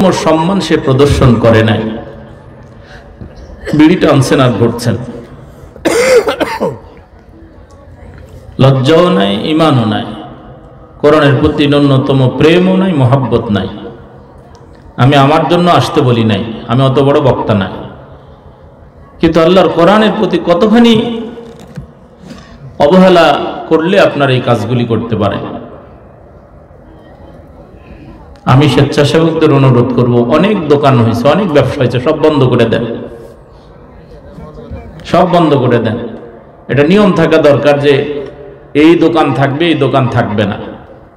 সম্মান সে প্রদর্শন করে নাই, বিড়িটা আনছেন আর ঘুরছেন, লজ্জাও নাই, ইমানও নাই, কোরআনের প্রতি ন্যূনতম প্রেমও নাই, মহাব্বত নাই। আমি আমার জন্য আসতে বলি নাই, আমি অত বড় বক্তা নাই, কিন্তু আল্লাহর কোরআনের প্রতি কতখানি অবহেলা করলে আপনার এই কাজগুলি করতে পারে। আমি স্বেচ্ছাসেবকদের অনুরোধ করব, অনেক দোকান হয়েছে, অনেক ব্যবসা হয়েছে, সব বন্ধ করে দেন, সব বন্ধ করে দেন। এটা নিয়ম থাকা দরকার যে এই দোকান থাকবে, এই দোকান থাকবে না।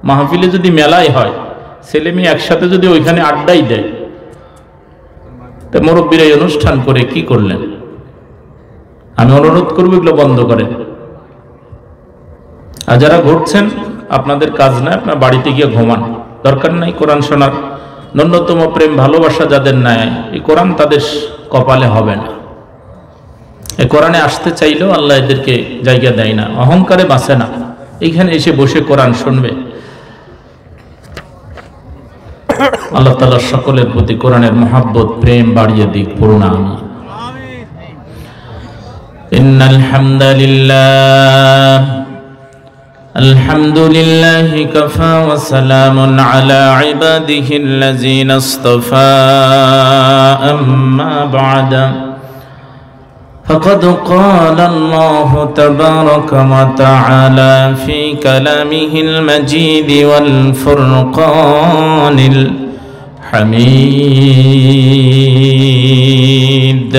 মাহফিলে যদি মেলাই হয়, ছেলে মেয়ে একসাথে যদি ওইখানে আড্ডাই দেয়, তা মুরব্বীরা এই অনুষ্ঠান করে কি করলেন? আমি অনুরোধ করবো এগুলো বন্ধ করেন। আর যারা ঘুরছেন, আপনাদের কাজ না, আপনার বাড়িতে গিয়ে ঘুমান, দরকার নাই কোরআন শোনার। ন্যূনতম প্রেম ভালোবাসা যাদের নাই, এই কোরআন তাদের কপালে হবে না। এই কোরআনে আসতে চাইলেও আল্লাহ এদেরকে জায়গা দেয় না, অহংকারে বাঁচে না। এইখানে এসে বসে কোরআন শুনবে। আল্লাহ তাআলা সকলের প্রতি কোরআনের মহাব্বত প্রেম বাড়িয়ে দিক, পূর্ণ আমিন। ইন্নাল হামদালিল্লাহ আলহামদুলিল্লাহি কাফা ওয়া সালামুন আলা ইবাদিহিল্লাযীনা ইসতাফা, আম্মা বা'দা فقد قال الله تبارك وتعالى في كلامه المجيد والفرقان الحميد।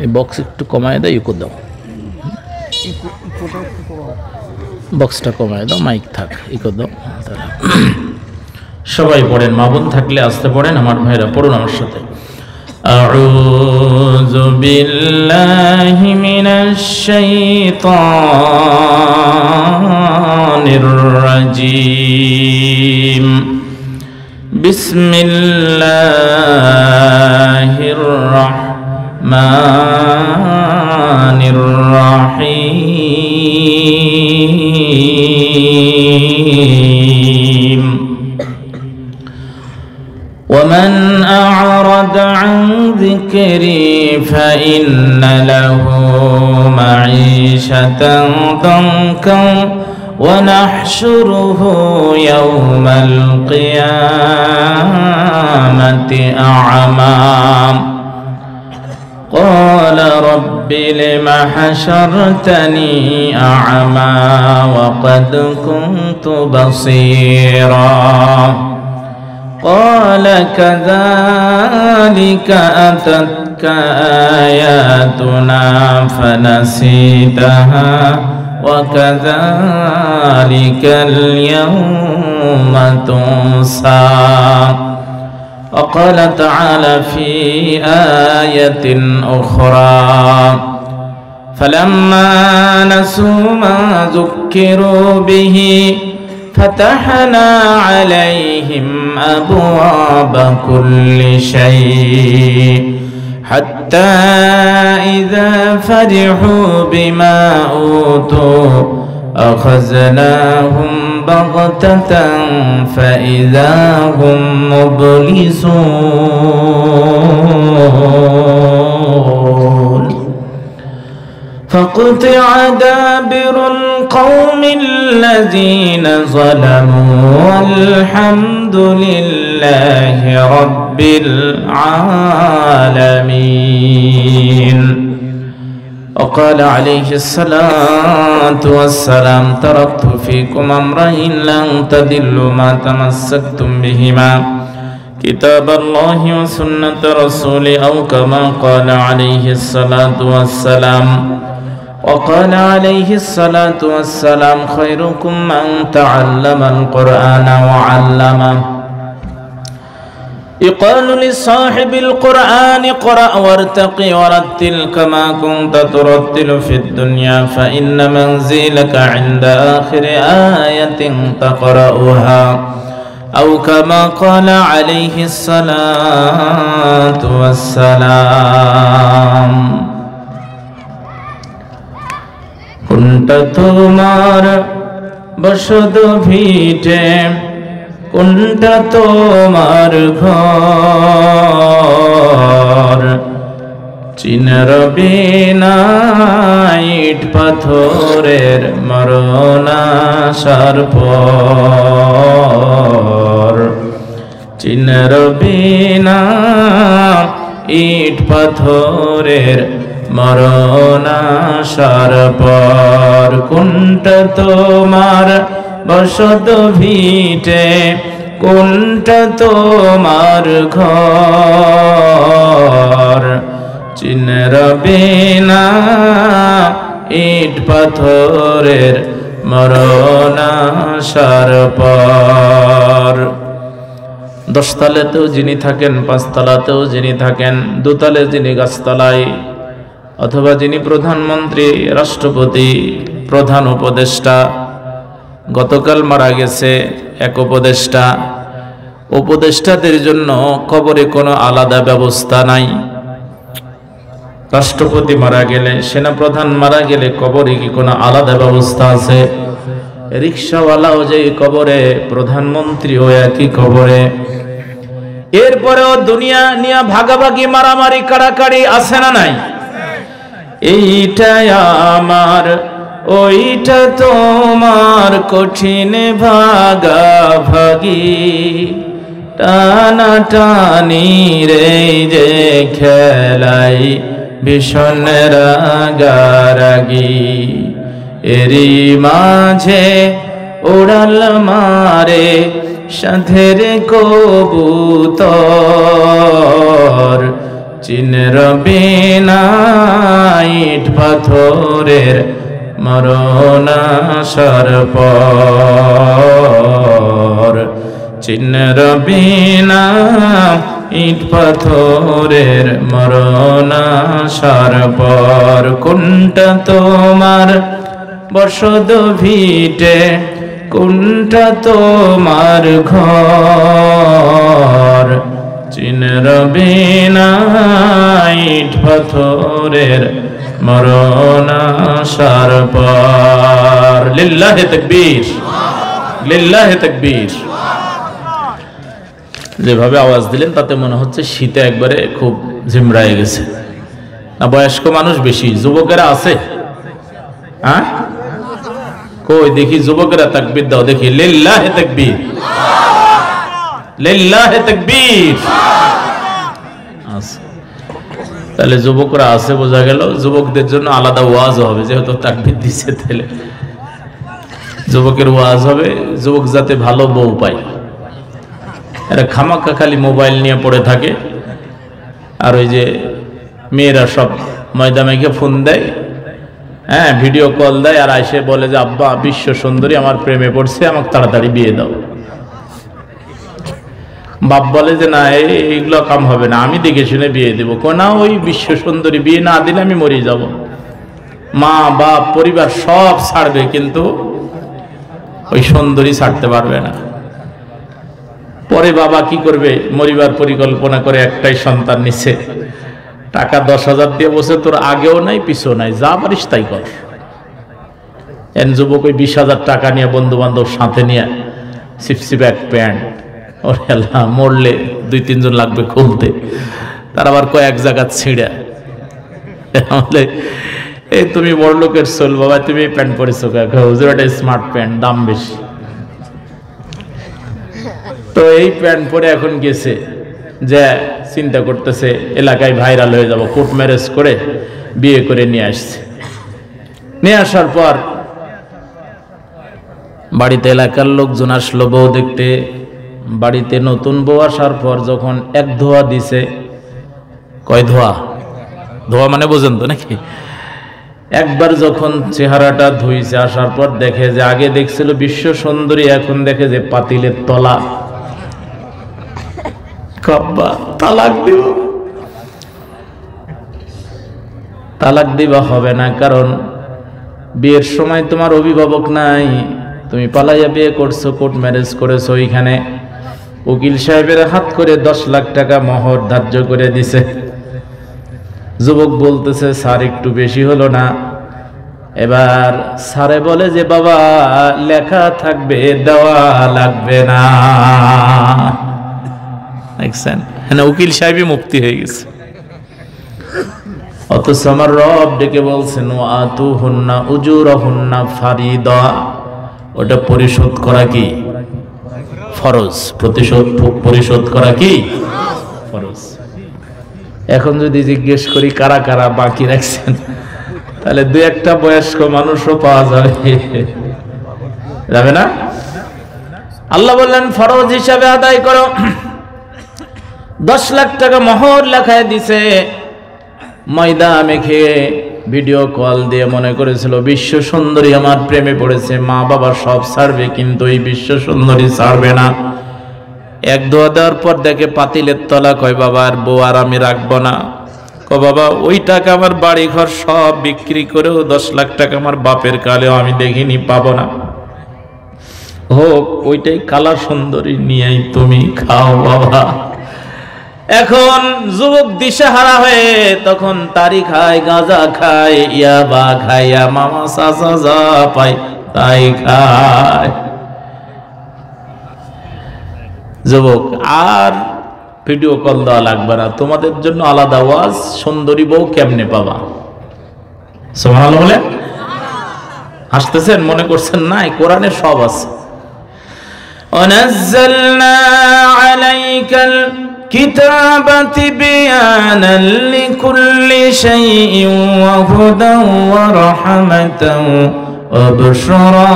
এই বক্স একটু কমায় দাও, ইকো দাও, বক্সটা কমায় দাও, মাইক থাক, ইকো দাও। সবাই পড়েন, মা বোন থাকলে আসতে পড়েন, আমার ভাইরা পড়ুন আমার সাথে। أعوذ بالله من الشيطان الرجيم، بسم الله الرحمن الرحيم ومن أعرض عن ذكري فإن له معيشة ضنكا ونحشره يوم القيامة أعمى قال رب لم حشرتني أعمى وقد كنت بصيرا قال كذلك أتتك آياتنا فنسيتها وكذلك اليوم تنسى وقال تعالى في آية أخرى فلما نسوا ما ذكروا به فتحنا عليهم أبواب كل شيء حتى إذا فرحوا بما أوتوا أخذناهم بغتة فإذا هم مبلسون فقطع دابر القوم الذين ظلموا والحمد لله رب العالمين وقال عليه الصلاة والسلام تركت فيكم أمرين لن تضلوا ما تمسكتم بهما كتاب الله وسنة رسوله أو كما قال عليه الصلاة والسلام وقال عليه الصلاة والسلام خيركم من تعلم القرآن وعلمه يقال لصاحب القرآن اقرأ وارتقي ورتل كما كنت ترتل في الدنيا فإن منزلك عند آخر آية تقرأها أو كما قال عليه الصلاة والسلام কোনটা তোমার বসত ভিটে কোনটা তোমার ঘর? চিনের বিনা ইট পাথরের মরণ আসার পর, চিনের বিনা ইট পাথরের মরণ আসার পর, কোনটা তোমার বসত ভিটে, কোনটা তোমার ঘর? চিনের বিনা ইট পাথরের মরণ আসার পর। 10 তলাতেও যিনি থাকেন, 5 তলাতেও যিনি থাকেন, 2 তলে যিনি গাছতলায়, অথবা যিনি প্রধানমন্ত্রী, রাষ্ট্রপতি, প্রধান উপদেষ্টা, গতকাল মারা গেছে এক উপদেষ্টা, উপদেষ্টাদের জন্য কবরে কোনো আলাদা ব্যবস্থা নাই। রাষ্ট্রপতি মারা গেলে, সেনাপ্রধান মারা গেলে কবরে কি কোনো আলাদা ব্যবস্থা আছে? রিক্সাওয়ালাও যে কবরে, প্রধানমন্ত্রীও একই কবরে। এরপরেও দুনিয়া নিয়ে ভাগাভাগি, মারামারি, কাড়াকাড়ি আছে না নাই? এইটা আমার, ওইটা তোমার, কঠিন ভাগাভাগি, টানা টানি রে যে খেলাই, ভীষণ রাগারাগি। এরই মাঝে উড়াল মারে সাধের কবুতর, চিনের বিনা ইট পাথরের মরণ আসার পর, চিনের বিনা ইট পাথরের মরণ আসার পর, কোনটা তোমার বসত ভিটে, কোনটা তোমার ঘর? চিনের বিনা ইট পাথরের মরণ আসার পর। লিল্লাহে তাকবীর, লিল্লাহে তাকবীর। যেভাবে আওয়াজ দিলেন তাতে মনে হচ্ছে শীতে একবারে খুব ঝিমড়ায় গেছে। না বয়স্ক মানুষ বেশি, যুবকেরা আছে? হ্যাঁ, কই দেখি যুবকেরা তাকবীর দাও দেখি। লিল্লাহে তাকবীর, লিল্লাহে তাকবীর। তাহলে যুবকরা আছে, বোঝা গেল। যুবকদের জন্য আলাদা ওয়াজ হবে, যেহেতু তাকবীর দিচ্ছে, তাহলে যুবকের ওয়াজ হবে, যুবক যাতে ভালো বউ পায়। এরা খামাখা খালি মোবাইল নিয়ে পড়ে থাকে, আর ওই যে মেয়েরা সব ময়দা মেখে ফোন দেয়, হ্যাঁ, ভিডিও কল দেয়, আর এসে বলে যে আব্বা বিশ্ব সুন্দরী আমার প্রেমে পড়ছে, আমাকে তাড়াতাড়ি বিয়ে দাও। বাপ বলে যে না, এইগুলো কাম হবে না, আমি দেখে শুনে বিয়ে দেবো। না, ওই বিশ্ব সুন্দরী বিয়ে না দিলে আমি মরে যাব। মা বাপ পরিবার সব ছাড়বে, কিন্তু ওই সুন্দরী ছাড়তে পারবে না। পরে বাবা কি করবে? মরিবার পরিকল্পনা করে একটাই সন্তান নিচ্ছে, টাকা 10,000 দিয়ে বসে, তোর আগেও নাই পিছও নাই, যা পারিস তাই কর। এন যুবক ওই 20,000 টাকা নিয়ে, বন্ধু বান্ধব সাথে নিয়ে, সিপসি ব্যাগ প্যান্ট, ওর হেলা মরলে 2-3 জন লাগবে খুলতে, তার আবার কয়েক জায়গা ছিঁড়া। এই তুমি বড় লোকের সোল বাবা, তুমি প্যান্ট পরেছো, হুজুর একটা স্মার্ট প্যান্ট, দাম বেশি। তো এই প্যান্ট পরে এখন গেছে, যে চিন্তা করতেছে এলাকায় ভাইরাল হয়ে যাব, কোর্ট ম্যারেজ করে বিয়ে করে নিয়ে আসছে। নিয়ে আসার পর বাড়িতে এলাকার লোকজন আসলো বউ দেখতে। বাড়িতে নতুন বউ আসার পর যখন এক ধোয়া দিছে, কয় ধোয়া? ধোয়া মানে বোঝেন তো নাকি? একবার যখন চেহারাটা ধুইছে, আসার পর দেখে যে আগে দেখছিল বিশ্ব সুন্দরী, এখন দেখে যে পাতিলের তলা। কাব্বা, তালাক দিব। তালাক দিবা হবে না, কারণ বিয়ের সময় তোমার অভিভাবক নাই, তুমি পালাইয়া বিয়ে করছো, কোর্ট ম্যারেজ করেছো। ওইখানে উকিল সাহেবের হাত করে 10 লাখ টাকা মোহর ধার্য করে দিছে। যুবক বলতেছে স্যার একটু বেশি হলো না? এবার স্যারে বলে যে বাবা লেখা থাকবে, দেওয়া লাগবে না। দেখছেন, হ্যাঁ, উকিল সাহেবই মুক্তি হয়ে গেছে। অথচ আমার রব ডেকে বলছেন ওয়াতুহুন্না উজুরাহুন্না ফারিদা, ওটা পরিশোধ করা কি ফরজ, পরিশোধ করা কি ফরজ। এখন যদি জিজ্ঞেস করি কারা কারা বাকি রাখছেন, তাহলে দু একটা বয়স্ক মানুষও পাওয়া যাবে না? আল্লাহ বললেন ফরজ হিসাবে আদায় করো। 10 লাখ টাকা মোহর লেখায় দিছে, ময়দা মেখে ভিডিও কল দিয়ে মনে করেছিল বিশ্ব সুন্দরী আমার প্রেমে পড়েছে, মা বাবা সব ছাড়বে, কিন্তু এই বিশ্ব সুন্দরী ছাড়বে না। এক দোয়া দেওয়ার পর দেখে পাতিলের তলা, কয় বাবা আর বউ আর আমি রাখবো না। বাবা ওই টাকা আমার বাড়ি ঘর সব বিক্রি করেও 10 লাখ টাকা আমার বাপের কালেও আমি দেখিনি, পাবো না। হোক, ওইটাই কালা সুন্দরী নিয়েই তুমি খাও বাবা। এখন যুবক দিশাহারা হয়ে তখন তারি খায়, গাঁজা খায়, ইয়াবা খাইয়া মামা চাচা যা পায় তাই খায়। যুবক আর ভিডিও কল দেওয়া লাগবে না, তোমাদের জন্য আলাদা ওয়াজ, সুন্দরী বউ কেমনে পাবা। সুবহানাল্লাহ বলে হাসতেছেন, মনে করছেন না কোরআনে সব আছে। وَنَزَّلْنَا عَلَيْكَ الْكِتَابَ تِبْيَانًا لِكُلِّ شَيْءٍ وَهُدًى وَرَحْمَةً وَبُشْرَى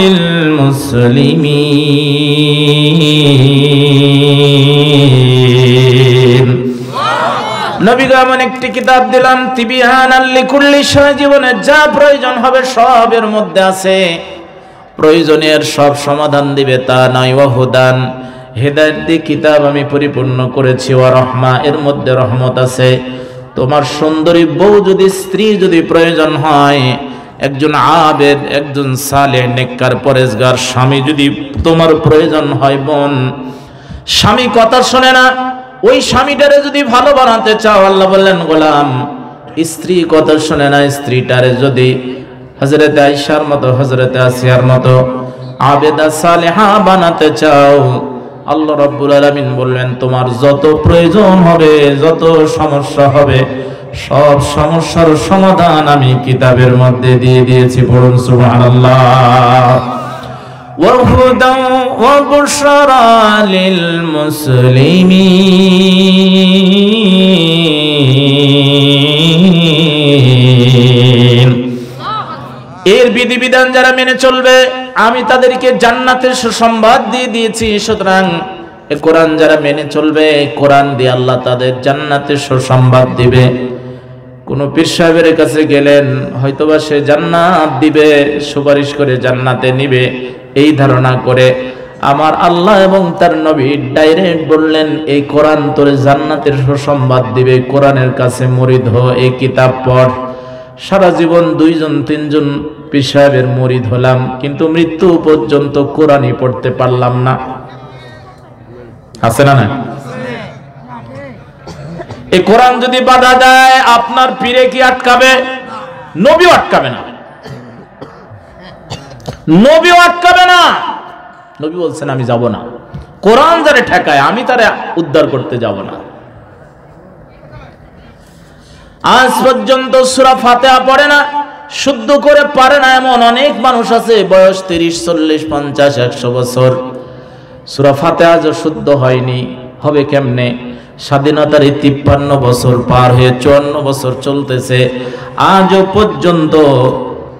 لِلْمُسْلِمِينَ। নবী গো এমন একটি কিতাব দিলাম, তিবিয়ানাল লিকুল্লি শাই, জীবনের যা প্রয়োজন হবে সবের মধ্যে আছে, প্রয়োজনের সব সমাধান দিবে তা নয়। ওয়াহুদান, হেদায়েত দিয়ে কিতাব আমি পরিপূর্ণ করেছি। ওয়া রহমা, এর মধ্যে রহমত আছে। তোমার সুন্দরী বউ যদি, স্ত্রী যদি প্রয়োজন হয়, একজন আবেদ, একজন সালেহ, নেককার, পরেজগার স্বামী যদি তোমার প্রয়োজন হয় বোন, স্বামী কথা শোনে না, ওই স্বামীটারে যদি ভালো বানাতে চাও, আল্লাহ বললেন গোলাম, স্ত্রী কথা শোনে না, স্ত্রীটারে যদি হযরতে আয়েশার মতো, হযরতে আসিয়ার মতো আবেদা সালেহা বানাতে চাও, আল্লাহ রাব্বুল আলামিন বললেন তোমার যত প্রয়োজন হবে, যত সমস্যা হবে, সব সমস্যার সমাধান আমি কিতাবের মধ্যে দিয়ে দিয়েছি। পড়ুন সুবহানাল্লাহ। ওয়া হুদাও ওয়া বুশরা লিল মুসলিমিন। এর বিধিবিধান যারা মেনে চলবে আমি তাদেরকে জান্নাতের সুসংবাদ দিয়ে দিয়েছি। সুতরাং এই কোরআন যারা মেনে চলবে, কোরআন দিয়ে আল্লাহ তাদের জান্নাতের সুসংবাদ দিবে। কোন পীর সাহেবের কাছে গেলেন, হয়তোবা সে জান্নাত দিবে, সুপারিশ করে জান্নাতে নিবে, এই ধারণা করে আমার আল্লাহ এবং তার নবী ডাইরেক্ট বললেন এই কোরআন তোর জান্নাতের সুসংবাদ দিবে। কোরআনের কাছে মুরিদ হ, এই কিতাব পড়। সারা জীবন 2-3 পীর সাহেবের মুরিদ হলাম, কিন্তু মৃত্যু পর্যন্ত কোরআনই পড়তে পারলাম না। আছে না না? এই কোরআন যদি বাধা দেয়, আপনার পীরে কি আটকাবে? নবীও আটকাবে না, নবীও আটকাবে না। নবী বলছেন আমি যাব না। কোরআন যারে ঠেকায় আমি তারে উদ্ধার করতে যাব না। আজ পর্যন্ত সূরা ফাতিহা পড়ে না, শুদ্ধ করে পারে না এমন অনেক মানুষ আছে, বয়স 30, 40, 50, 100 বছর, সূরা ফাতিহা যে শুদ্ধ হয়নি। হবে কেমনে? স্বাধীনতার 53 বছর পার হয়ে 54 বছর চলতেছে, আজও পর্যন্ত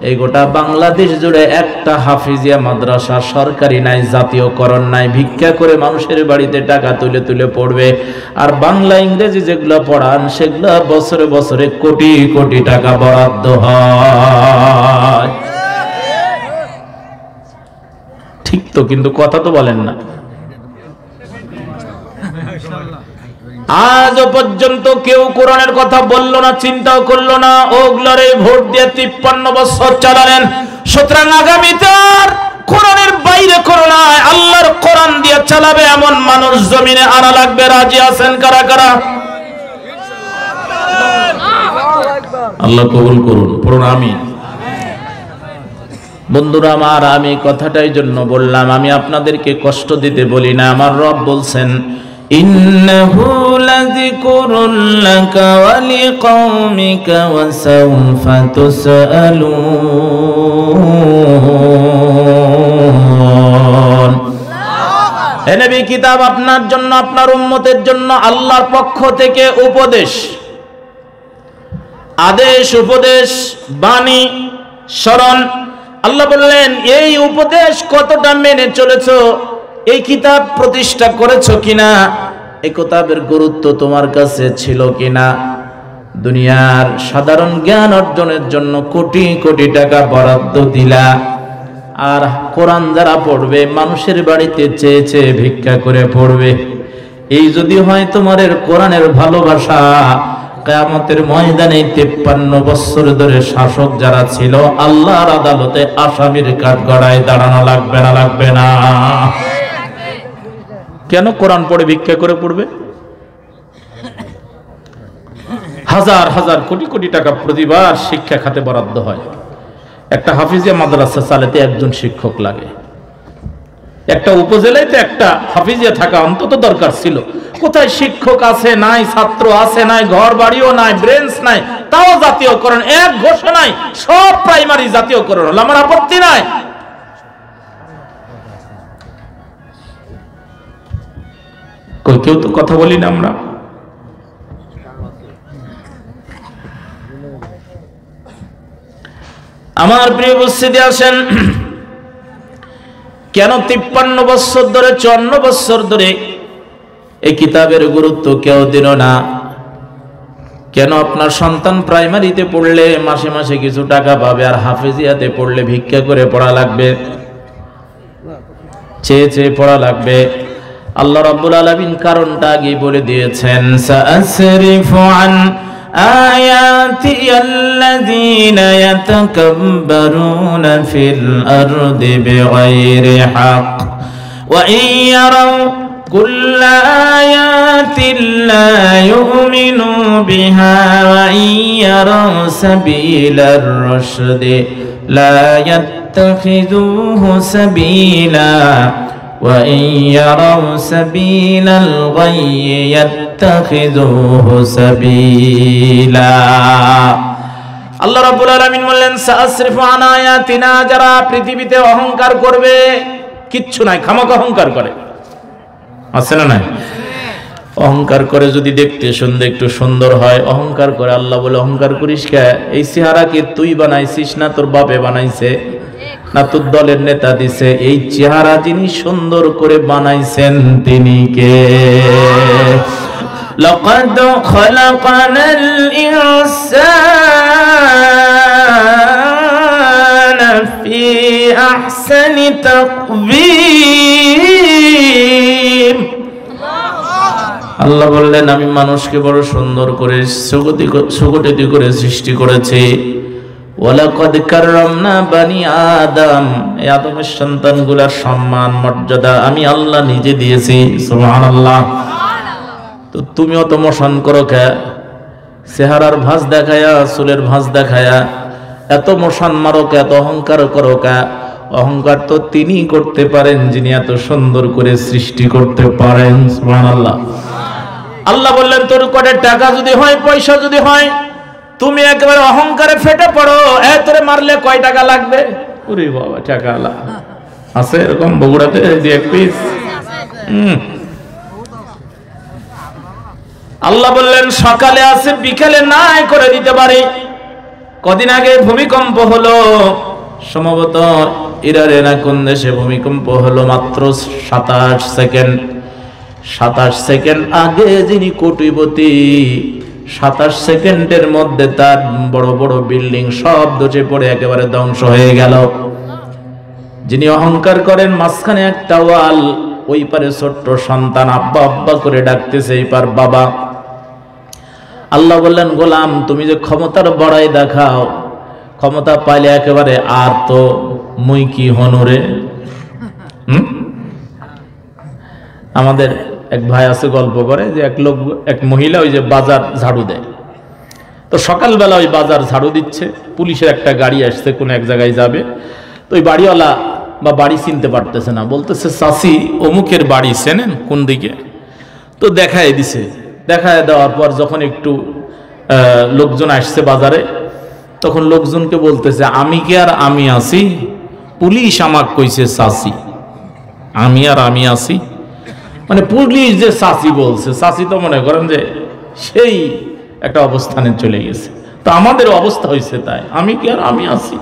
এই গোটা বাংলাদেশ জুড়ে একটা হাফিজিয়া মাদ্রাসা সরকারি নাই, জাতীয়করণ নাই। ভিক্ষা করে মানুষের বাড়িতে টাকা তুলে তুলে পড়বে, আর বাংলা ইংরেজি যেগুলো পড়ান সেগুলো বছরে বছরে কোটি কোটি টাকা বরাদ্দ হয়। ঠিক তো, কিন্তু কথা তো বলেন না। আজও পর্যন্ত কেউ কোরআনের কথা বললো না, চিন্তাও করলো না, ওগুলারে ভোট দিয়ে 53 বছর চালালেন। সুতরাং আগামীতে আর কোরআনের বাইরে করো না, আল্লাহর কোরআন দিয়ে চালাবে এমন মানুষ জমিনে আনা লাগবে। রাজি আছেন কারা কারা? আল্লাহ কবুল করুন, পড়ুন আমিন। বন্ধুরা আমার, আমি কথাটাই জন্য বললাম, আমি আপনাদেরকে কষ্ট দিতে বলি না। আমার রব বলছেন, ইন্নাহু লাযিকরুন লাকা ওয়া লিকাওমিকা ওয়া সাওফা তুসআলুন। হে নবী, কিতাব আপনার জন্য, আপনার উম্মতের জন্য আল্লাহর পক্ষ থেকে উপদেশ, আদেশ, উপদেশ, বাণী, স্মরণ। আল্লাহ বললেন, এই উপদেশ কতটা মেনে চলেছো, এই কিতাব প্রতিষ্ঠা করেছো কিনা, এই কিতাবের গুরুত্ব তোমার কাছে ছিল কিনা। দুনিয়ার সাধারণ জ্ঞান অর্জনের জন্য কোটি কোটি টাকা বরাদ্দ দিলা, আর কোরআন যারা পড়বে মানুষের বাড়িতে চেয়ে চেয়ে ভিক্ষা করে পড়বে। এই যদি হয় তোমাদের কোরআনের ভালোবাসা, কিয়ামতের ময়দানে 53 বছর ধরে শাসক যারা ছিল আল্লাহর আদালতে আসামির কাঠগড়ায় দাঁড়ানো লাগবে না? লাগবে না? কেন কোরআন পড়ে ভিক্ষা করে পড়বে? হাজার হাজার কোটি কোটি টাকা প্রতিবার শিক্ষা খাতে বরাদ্দ হয়। একটা হাফিজিয়া মাদ্রাসা চালাতে একজন শিক্ষক লাগে। একটা উপজেলায় তো একটা হাফিজিয়া থাকা অন্তত দরকার ছিল। কোথায় শিক্ষক আছে নাই, ছাত্র আছে নাই, ঘর বাড়িও নাই, ব্রেঞ্চ নাই, তাও জাতীয়করণ এক ঘোষণায় সব প্রাইমারি জাতীয়করণ হলো। আমার আপত্তি নাই। কেউ তো কথা বলি না আমরা। আমার প্রিয় উপস্থিতি আছেন, কেন 53 বছর ধরে, 54 বছর ধরে এই কিতাবের গুরুত্ব কেউ দিল না? কেন আপনার সন্তান প্রাইমারিতে পড়লে মাসে মাসে কিছু টাকা পাবে, আর হাফেজিয়াতে পড়লে ভিক্ষা করে পড়া লাগবে, চেয়ে চেয়ে পড়া লাগবে? আল্লাহ রাব্বুল আলামিন কারণটা আগে বলে দিয়েছেন, সাআসরিফু আন আয়াতি আল্লাযীনা ইয়াতাকাব্বারুনা ফিল আরদি বিগাইরি হক ওয়া ইয়ারাউ কুল্লা আয়াতিন লা ইউমিনু বিহা ওয়া ইয়ারাউ সাবিলার রাশদি লা ইয়াত্তাখিযুহু সাবিলা وَإِنْ يَرَوْا سَبِيلَ الْغَيِّ يَتَّخِذُوهُ سَبِيلًا। আল্লাহ রাব্বুল আলামিন বললেন, সাআসরিফু আন আয়াতিনা, যারা পৃথিবীতে অহংকার করবে, কিচ্ছু নাই, খামাখা অহংকার করে, আছে না নাই? অহংকার করে যদি দেখতে শুনতে একটু সুন্দর হয়, অহংকার করে। আল্লাহ বলে, অহংকার করিস কে? এই চেহারাকে তুই বানাইছিস না তোর বাপে বানাইছে, না তোর দলের নেতা দিছে? এই চেহারা যিনি সুন্দর করে বানাইছেন তিনি কে? লাকাদ খালাকানাল ইনসানা ফি আহসানি তাকবীর। আল্লাহ বললেন, আমি মানুষকে বড় সুন্দর করে সুগঠিত করে সৃষ্টি করেছি। ওয়ালাকাদ কাররামনা বানি আদম, এই আদমের সন্তানগুলোর সম্মান মর্যাদা আমি আল্লাহ নিজে দিয়েছি। সুবহানাল্লাহ। তো তুমিও তো মোশন করো কে? চেহারার ভাঁজ দেখায়া, চুলের ভাঁজ দেখায়া এত মোশন মারো কে, এত অহংকার করো কে? অহংকার তো তিনি করতে পারেন যিনি এত সুন্দর করে সৃষ্টি করতে পারেন। সুবহানাল্লাহ। আল্লাহ বললেন, তোর কটে টাকা যদি হয়, পয়সা যদি হয়, তুমি একেবারে অহংকারে ফেটে পড়ো, তোরে মারলে কয় টাকা লাগবে? ওরে বাবা, টাকা আছে এরকম বগুড়াতে এক পিস। আল্লাহ বললেন, সকালে আছে বিকেলে নাই করে দিতে পারি। কদিন আগে ভূমিকম্প হলো, সম্ভবত ইরানে না কোন দেশে ভূমিকম্প হলো, মাত্র 27 সেকেন্ড। 27 সেকেন্ড আগে যিনি কোটিপতি, 27 সেকেন্ডের মধ্যে তার বড় বড় বিল্ডিং সব ধসে পড়ে একেবারে ধ্বংস হয়ে গেল। যিনি অহংকার করেন, মাঝখানে একটা ওয়াল, ওই পারে ছোট্ট সন্তান আব্বা আব্বা করে ডাকতেছে, এই পার বাবা। আল্লাহ বললেন, গোলাম তুমি যে ক্ষমতার বড়াই দেখাও, ক্ষমতা পাইলে একেবারে আর তো মুই কি হনুরে। আমাদের এক ভাই আছে, গল্প করে যে এক মহিলা ওই যে বাজার ঝাড়ু দেয়, তো সকালবেলা ওই বাজার ঝাড়ু দিচ্ছে, পুলিশের একটা গাড়ি আসছে, কোন এক জায়গায় যাবে। তো ওই বাড়িওয়ালা বা বাড়ি চিনতে পারতেছে না, বলতেছে চাচি অমুকের বাড়ি চেনেন কোন দিকে? তো দেখায় দিছে। দেখায় দেওয়ার পর যখন একটু লোকজন আসছে বাজারে, তখন লোকজনকে বলতেছে আমি কি আর আমি আছি, পুলিশ আমাকে কইছে চাচি, আমি আর আমি আছি। মানে পুলিশ যে চাচি বলছে, চাচি তো মনে করেন যে সেই একটা অবস্থানে চলে গেছে। তো আমাদের অবস্থা হয়েছে তাই, আমি কি আর আমি আছি।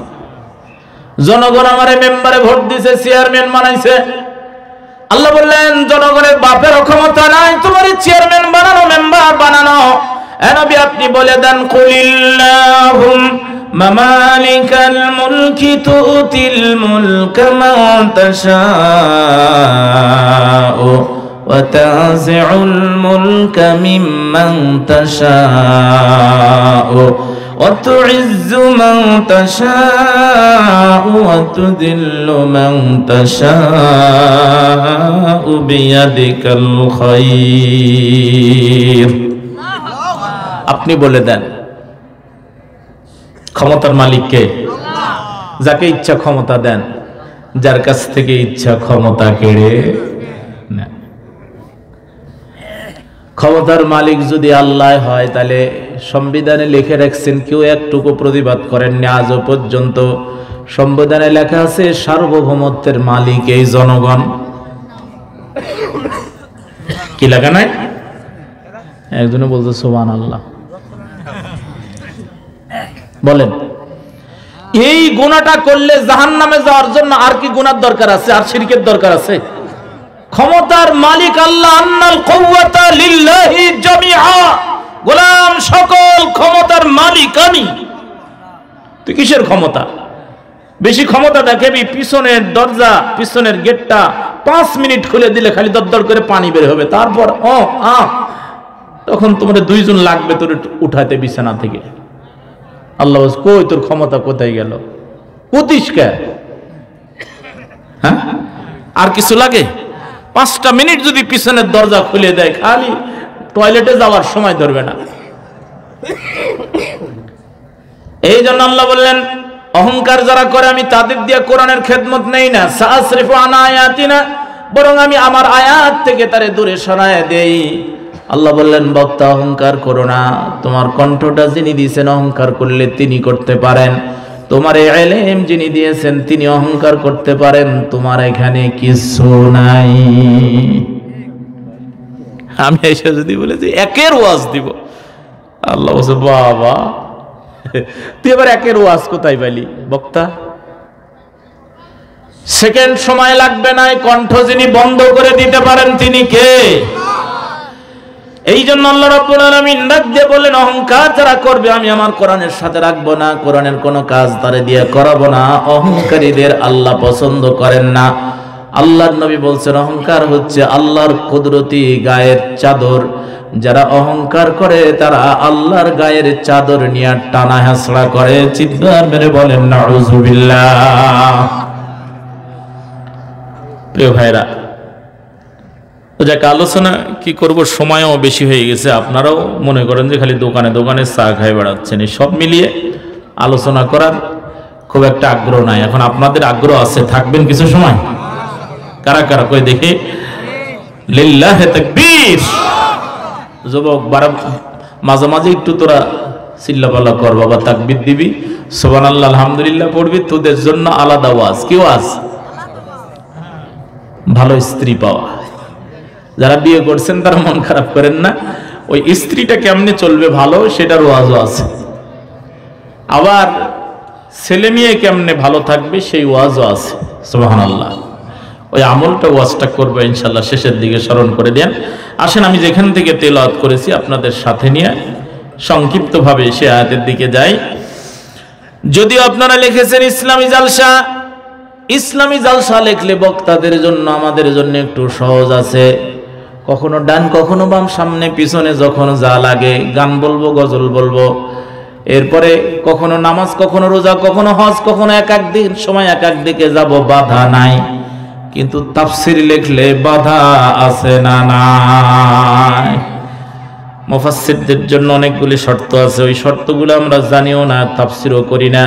জনগণ আমারে মেম্বারে ভোট দিছে, চেয়ারম্যান বানাইছে। আল্লাহ বললেন জনগণের বাপের ক্ষমতা নাই তোমার চেয়ারম্যান বানানো, মেম্বার বানানো। এ নবী আপনি বলে দেন কুলিল্লাহুম্মা মালিকাল মুলকি তুতিল মুলকা মান তাশাউ ওয়া তানজিউল মুলকা মিম্মান তাশাউ وتعز من تشاء وتذل من تشاء بيدك الخير। আপনি বলে দেন ক্ষমতার মালিক কে? যাকে ইচ্ছা ক্ষমতা দেন, যার কাছ থেকে ইচ্ছা ক্ষমতা কেড়ে নেন। ক্ষমতার মালিক যদি আল্লাহ হয়, তাহলে সংবিধানে লিখে রাখছেন, কেউ একটুকু প্রতিবাদ করেননি আজও পর্যন্ত। সংবিধানে লেখা আছে সার্বভৌমত্বের মালিক এই জনগণ। কি লেখা নাই? একজনে বলছে সুবহানাল্লাহ। বলেন এই গুনাহটা করলে জাহান্নামে যাওয়ার জন্য আর কি গুনার দরকার আছে? আর শিরকের দরকার আছে? ক্ষমতার মালিক আল্লাহ, আন্নাল কুওয়াতা লিল্লাহি জামিআ। গোলাম সকল ক্ষমতার মালিক আমি। তুই কিসের ক্ষমতা? বেশি ক্ষমতা দেখাবি, পিছনের দরজা পিছনের গেটটা 5 মিনিট খুলে দিলে খালি দরদর করে পানি বের হবে, তারপর তখন তোমার 2 জন লাগবে তোর উঠাইতে বিছানা থেকে। আল্লাহ কই তোর ক্ষমতা কোথায় গেল? পুতিস কে? হ্যাঁ, আর কিছু লাগে? 5টা মিনিট যদি পিছনের দরজা খুলে দেয়, খালি টয়লেটে যাওয়ার সময় ধরবে না। এই জন্য আল্লাহ বললেন অহংকার যারা করে আমি তাদের দিয়ে কোরআনের খেদমত নেই না। সাসরিফু আন আয়াতিনা, বরং আমি আমার আয়াত থেকে তারে দূরে সরায় দেই। আল্লাহ বললেন বক্তা অহংকার করো না, তোমার কণ্ঠটা যিনি দিয়েছেন অহংকার করলে তিনি করতে পারেন। তোমার এই ইলম যিনি দিয়েছেন তিনি অহংকার করতে পারেন, তোমার এখানে কিছু নাই। আমি এসে যদি বলেছি একের ওয়াজ দিব, আল্লাহ বলছে বাবা তুই এবার একের ওয়াজ কোথায় পাইলি বক্তা? সেকেন্ড সময় লাগবে না, কণ্ঠ যিনি বন্ধ করে দিতে পারেন তিনি কে? এই জন্য আল্লাহ রাব্বুল আলামিন ডাক দিয়ে বলেন অহংকার যারা করবে আমি আমার কোরআনের সাথে রাখবো না, কোরআনের কোনো কাজ তারে দিয়ে করাবো না। অহংকারীদের আল্লাহ পছন্দ করেন না। আল্লাহর নবী বলছেন অহংকার হচ্ছে আল্লাহর কুদরতি গায়ের চাদর। যারা অহংকার করে তারা আল্লাহর গায়ের চাদর নিয়ে টানা হেঁচড়া করে। চিৎকার মেরে বলেন নাউযুবিল্লাহ। প্রিয় ভাইরা, যাকে আলোচনা কি করব, সময়ও বেশি হয়ে গেছে। আপনারাও মনে করেন যে খালি দোকানে দোকানে চা খাই বেড়াচ্ছেন, এই সব মিলিয়ে আলোচনা করার খুব একটা আগ্রহ নাই। এখন আপনাদের আগ্রহ আছে, থাকবেন কিছু সময়? কারা কারা কই দেখি লিল্লাহি তাকবীর। যুবক মাঝে মাঝে একটু তোরা চিল্লাপাল্লা কর বাবা, তাকবীর দিবি, সুবহানাল্লাহ আলহামদুলিল্লাহ পড়বি। তোদের জন্য আলাদা ওয়াজ। কি ওয়াজ? ভালো স্ত্রী পাওয়া। যারা বিয়ে করছেন তারা মন খারাপ করেন না, ওই স্ত্রীটা কেমনে চলবে ভালো সেটার ওয়াজও আছে। আবার ছেলে মেয়ে কেমনে ভালো থাকবে সেই ওয়াজও আছে। সুবহানাল্লাহ। ওই আমলটা ওয়াজটা করবো ইনশাল্লাহ শেষের দিকে, স্মরণ করে দেন। আসেন আমি যেখান থেকে তেলাওয়াত করেছি আপনাদের সাথে নিয়ে সংক্ষিপ্তভাবে সে আয়াতের দিকে যাই। যদিও আপনারা লিখেছেন ইসলামী জালসা, ইসলামী জালসা লিখলে বক্তাদের জন্য আমাদের জন্য একটু সহজ আছে। কখনো ডান কখনো বাম, সামনে পিছনে যখন যা লাগে, গান বলবো গজল বলবো, এরপরে কখনো নামাজ কখনো রোজা কখনো হজ, কখনো এক এক দিন সময় এক এক দিকে যাব, বাধা নাই। কিন্তু তাফসীর লিখলে বাধা আছে না নাই? মুফাসসিরদের জন্য অনেকগুলি শর্ত আছে, ওই শর্তগুলো আমরা জানিও না, তাফসীরও করি না।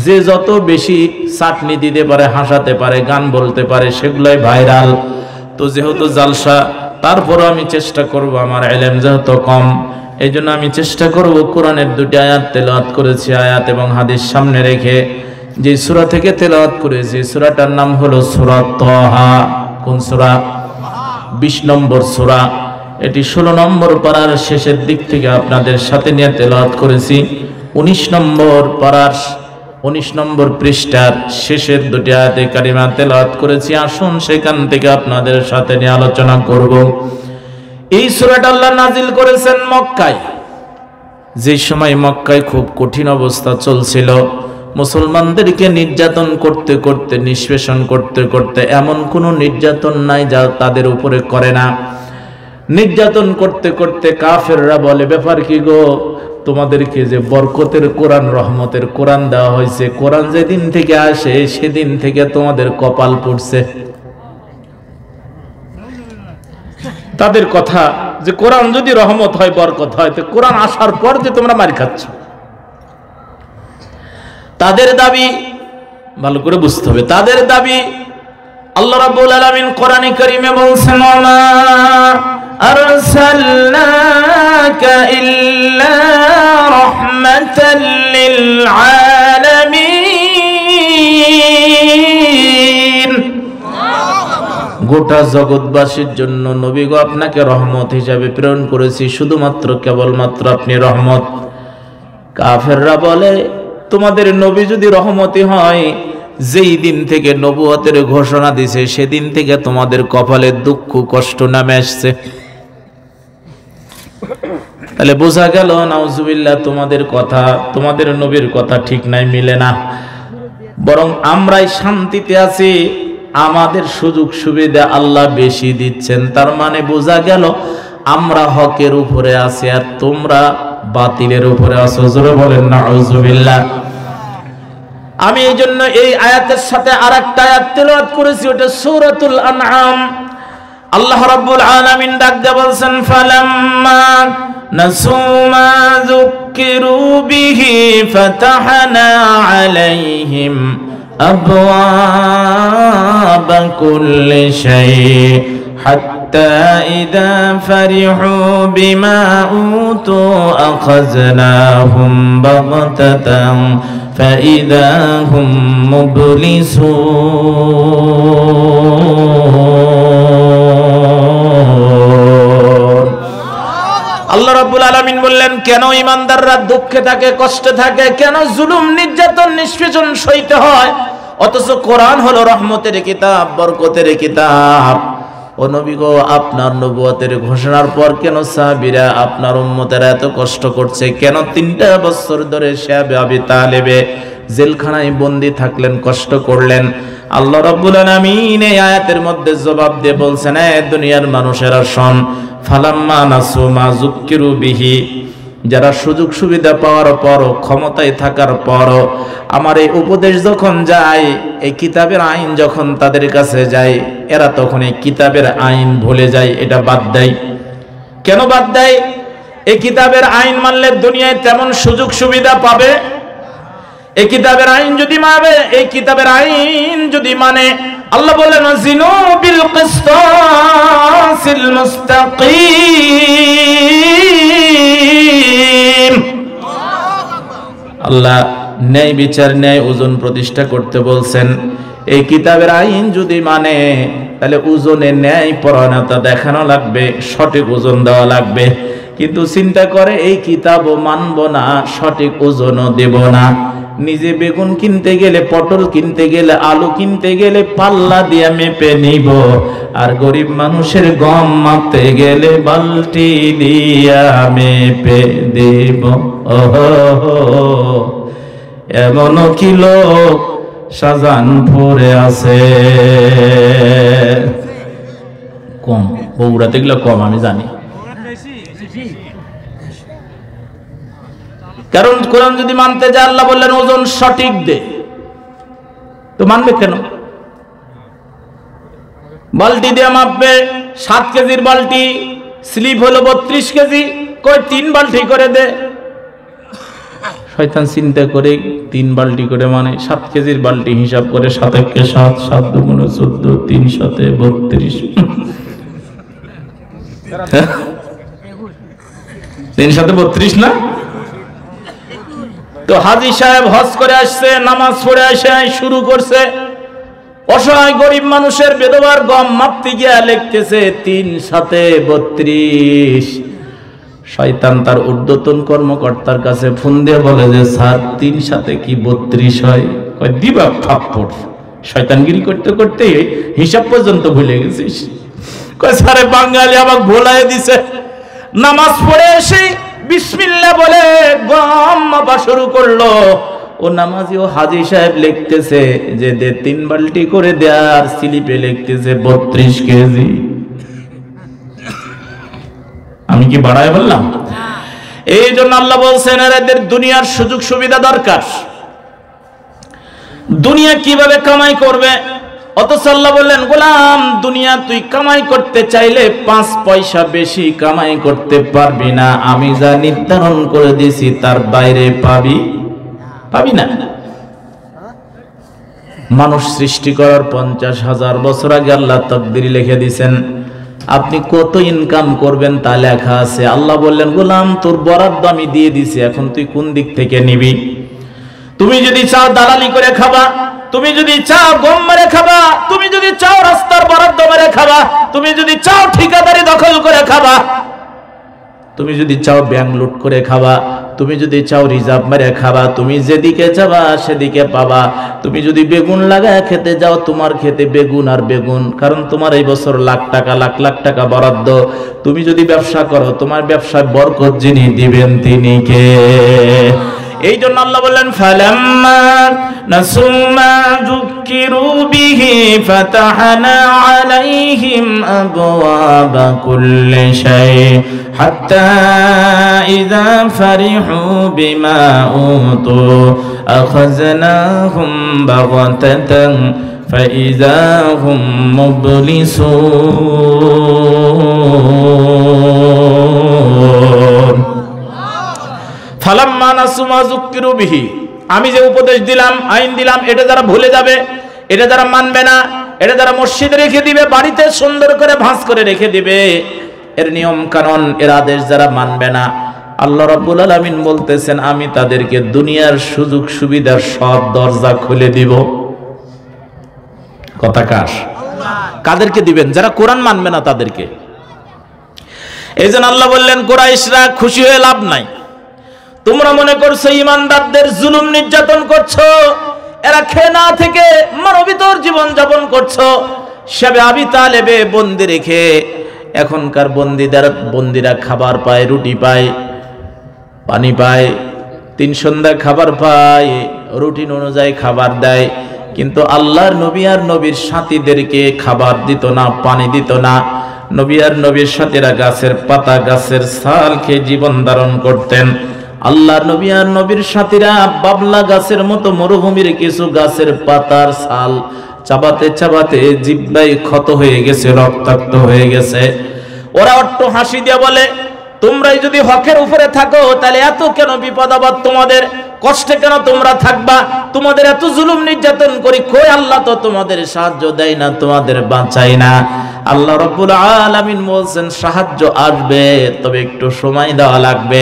যে যত বেশি চাটনি দিতে পারে, হাসাতে পারে, গান বলতে পারে, সেগুলাই ভাইরাল। তো যেহেতু জালসা, তারপরও আমি চেষ্টা করব, আমার ইলম যেহেতু কম, এই জন্য আমি চেষ্টা করব কোরআনের দুটি আয়াত তেলাওয়াত করেছি, আয়াত এবং হাদিস সামনে রেখে যে সূরা থেকে তেলাওয়াত করেছি, সূরাটার নাম হলো সূরা তাহা। কোন সূরা? 20 নম্বর সূরা। এটি 16 নম্বর পারার শেষের দিক থেকে আপনাদের সাথে নিয়ে তেলাওয়াত করেছি। 19 নম্বর পারার 19 নম্বর পৃষ্ঠার শেষের দুটি আয়াতে কারিমা তেলাওয়াত করেছি। আসুন সেখান থেকে আপনাদের সাথে নিয়ে আলোচনা করব। এই সূরাটা আল্লাহ নাজিল করেছেন মক্কায়, যে সময় মক্কায় খুব কঠিন অবস্থা চলছিল। মুসলমানদেরকে নির্যাতন করতে করতে, নিষ্পেষণ করতে করতে, এমন কোনো নির্যাতন নাই যা তাদের উপরে করে না। নির্যাতন করতে করতে কাফেররা বলে, ব্যাপার কি গো, তোমাদেরকে যে বরকতের কোরআন, রহমতের কোরআন দেওয়া হয়েছে, কোরআন যেদিন থেকে আসে সেদিন থেকে তোমাদের কপাল পড়ছে। তাদের কথা যে কোরআন যদি রহমত হয়, বরকত হয়, তো কোরআন আসার পর যে তোমরা মার খাচ্ছ। তাদের দাবি ভালো করে বুঝতে হবে, তাদের দাবি আল্লাহ রাব্বুল আলামিন কোরআনে কারীমে বলছেন, ওমা আরসালনাকা ইল্লা রাহমাতাল লিল আলামিন। গোটা জগৎবাসীর জন্য নবী গো আপনাকে রহমত হিসাবে প্রেরণ করেছি, শুধুমাত্র কেবলমাত্র আপনি রহমত। কাফেররা বলে, তোমাদের নবী যদি রহমতি হয়, যেই দিন থেকে নবুয়তের ঘোষণা দিছে সেদিন থেকে তোমাদের কপালে দুঃখ কষ্ট নামে আসছে। তাহলে বোঝা গেল নাউজুবিল্লাহ, তোমাদের কথা, তোমাদের নবীর কথা ঠিক নাই, মিলে না। বরং আমরাই শান্তিতে আছি, আমাদের সুযোগ সুবিধা আল্লাহ বেশি দিচ্ছেন। তার মানে বোঝা গেল আমরা হকের উপরে আছি আর তোমরা বাতিলের উপরে আছো। জোরে বলেন নাউজুবিল্লাহ। আমি এই জন্য এই আয়াতের সাথে আরেকটা আয়াত তেলাওয়াত করেছি, ওটা সূরাতুল আনআম। আল্লাহ রাব্বুল আলামিন ডাক দিয়ে বলছেন, ফালাম্মা নাসু মা যুকিরু বিহি ফাতাহনা আলাইহিম أبواب كل شيء حتى إذا فرحوا بما أوتوا أخذناهم بغتة فإذا هم مبلسون। আল্লাহ রাব্বুল আলামিন বললেন, কেন ইমানদাররা দুঃখে থাকে, কষ্টে থাকে, কেন জুলুম, নির্যাতন, নিষ্পেষণ সইতে হয়, অথচ কোরআন হলো রহমতের কিতাব, বরকতের কিতাব। ও নবী গো, আপনার নবুয়তের ঘোষণার পর কেন সাহাবীরা, আপনার উম্মতেরা এত কষ্ট করছে? কেন 3টা বছর ধরে সাহাবে আবি তালেবে জেলখানায় বন্দী থাকলেন, কষ্ট করলেন? আল্লাহ রাব্বুল আলামিন এই আয়াতের মধ্যে জবাব দিয়ে বলছেন, এ দুনিয়ার মানুষেরা শোন, ফালাম্মা নাসু মা যুকিরু বিহি, যারা সুযোগ সুবিধা পাওয়ার পরও, ক্ষমতায় থাকার পরও আমার এই উপদেশ যখন যায়, এই কিতাবের আইন যখন তাদের কাছে যায়, এরা তখন এই কিতাবের আইন ভুলে যায়, এটা বাদ দেয়। কেন বাদ দেয়? এই কিতাবের আইন মানলে দুনিয়ায় তেমন সুযোগ সুবিধা পাবে। এই কিতাবের আইন যদি মানে, এই কিতাবের আইন যদি মানে, আল্লাহ বলেন জিনু বিল কিসতাসিল মুস্তাকিম। আল্লাহ ন্যায় বিচার, ন্যায় ওজন প্রতিষ্ঠা করতে বলছেন। এই কিতাবের আইন যদি মানে, তাহলে ওজনে ন্যায় পরায়ণতা দেখানো লাগবে, সঠিক ওজন দেওয়া লাগবে। কিন্তু চিন্তা করে, এই কিতাবও মানব না, সঠিক ওজনও দেব না। নিজে বেগুন কিনতে গেলে, পটল কিনতে গেলে, আলু কিনতে গেলে পাল্লা দিয়ে মেপে নিব, আর গরিব মানুষের গম মাপতে গেলে বালতি দিয়া মেপে দেব। এমনও কি লোক শাহজাহানপুরে আছে। কম, বগুড়াতে গেলে কম, আমি জানি। কারণ কোরআন যদি মানতে যায়, আল্লাহ বললেন ওজন সঠিক দে, তো মানবে কেন? বালতি দিয়ে মাপবে, 7 কেজির বালতি, স্লিপ হলো 32 কেজি, কই 3 বালতি করে দে। শয়তান চিন্তা করে 3 বালতি করে মানে 7 কেজির বালতি হিসাব করে 7 কে 7, 7 দুগুণে 14, 3 7 32, 3 7 32 না? তো হাজী সাহেব হজ করে আসছে, নামাজ পড়ে আসে শুরু করছে, অসহায় গরিব মানুষের বেদবার গম মাপতে গিয়া লিখতেছে 3 7 32। শয়তান তার ঊর্ধ্বতন কর্মকর্তার কাছে ফোন দিয়ে বলে যে স্যার 3 7 কি 32 হয়? কয় দিবা থাপ্পড়। শয়তানগিরি করতে করতে হিসাব পর্যন্ত ভুলে গেছিস। কয় স্যারে বাঙালি আমাকে ভোলাই দিছে। নামাজ পড়ে এসে বিসমিল্লাহ বলে গম মাপা শুরু করলো। ও নামাজি ও হাজী সাহেব লিখতেছে যে 3 বালতি করে দেয়ার স্লিপে লিখতেছে 32 কেজি। আমি কি বাড়ায় বললাম? এই জন্য আল্লাহ বলছেন এদের দুনিয়ার সুযোগ সুবিধা দরকার। দুনিয়া কিভাবে কামাই করবে? অথচ আল্লাহ বললেন গোলাম দুনিয়া তুই কামাই করতে চাইলে 5 পয়সা বেশি কামাই করতে পারবি না। আমি যা নির্ধারণ করে দিয়েছি তার বাইরে পাবি না। মানুষ সৃষ্টি করার 50,000 বছর আগে আল্লাহ তাকদীর লিখে দিয়েছেন। আপনি কত ইনকাম করবেন তা লেখা আছে। আল্লাহ বললেন গোলাম তোর বরাদ্দ আমি দিয়ে দিছি, এখন তুই কোন দিক থেকে নিবি? তুমি যদি চাও দালালি করে খাবা, তুমি যদি চাও গম মেরে খাবা, তুমি যদি চাও রাস্তার বরাদ্দ মেরে খাবা, তুমি যদি চাও ঠিকাদারি দখল করে খাবা, তুমি যদি চাও ব্যাংক লুট করে খাবা, তুমি যদি চাও রিজার্ভ মেরে খাবা, তুমি যেদিকে যাবা সেদিকে পাবা। তুমি যদি বেগুন লাগায় খেতে যাও, তোমার খেতে বেগুন আর বেগুন, কারণ তোমার এই বছর লাখ লাখ টাকা বরাদ্দ। তুমি যদি ব্যবসা করো, তোমার ব্যবসায় বরকত যিনি দিবেন তিনি কে? এই জন্য আল্লাহ বললেন ফালাম্মা নাসু মা যুকিরু বিহি ফাতাহনা আলাইহিম আবওয়াবা কুল্লি শাই হাত্তা ইযা ফারিহু বিমা উতু আখাযনাহুম বাগতাতান ফাইযা হুম মুবলিসুন। ফালাম্মা নাসু মা যুকিরু বিহি, আমি যে উপদেশ দিলাম, আইন দিলাম, এটা যারা ভুলে যাবে, এটা যারা মানবে না, এটা যারা মসজিদে রেখে দিবে, বাড়িতে সুন্দর করে ভাঁজ করে রেখে দিবে, এর নিয়ম কানুন, এর আদেশ যারা মানবে না, আল্লাহ রাব্বুল আলামিন বলতেছেন আমি তাদেরকে দুনিয়ার সুযোগ সুবিধার সব দরজা খুলে দিব। কথা কার? কাদেরকে দিবেন? যারা কোরআন মানবে না তাদেরকে। এই জন্য আল্লাহ বললেন কুরাইশরা খুশি হয়ে লাভ নাই। তোমরা মনে করছো ইমানদারদের জুলুম নির্যাতন করছো, এরা খেয়ে না থেকে মানবীতর জীবন যাপন করছো। সবে আবি তালেবে বন্দি রেখে এখনকার বন্দিরা খাবার পায়, রুটি পায়, পানি পায়, 3 সন্ধ্যায় খাবার পায়, রুটিন অনুযায়ী খাবার দেয়। কিন্তু আল্লাহর নবী আর নবীর সাথীদেরকে খাবার দিত না, পানি দিত না। নবী আর নবীর সাথীরা গাছের পাতা, গাছের ছাল খেয়ে জীবন ধারণ করতেন। আল্লাহর নবী আর নবীর সাথীরা বাবলা গাছের মতো মরুভূমির কিছু গাছের পাতার ছাল চাবাতে চাবাতে জিহ্বায় ক্ষত হয়ে গেছে, রক্তাক্ত হয়ে গেছে। ওরা অট্ট হাসি দিয়ে বলে তোমরাই যদি হকের উপরে থাকো তাহলে এত কেন বিপদ আপদ, তোমাদের কষ্টে কেন তোমরা থাকবা? তোমাদের এত জুলুম নির্যাতন করি, কই আল্লাহ তো তোমাদের সাহায্য দেয় না, তোমাদের বাঁচায় না। আল্লাহ রাব্বুল আলামিন বলছেন সাহায্য আসবে, তবে একটু সময় দেওয়া লাগবে,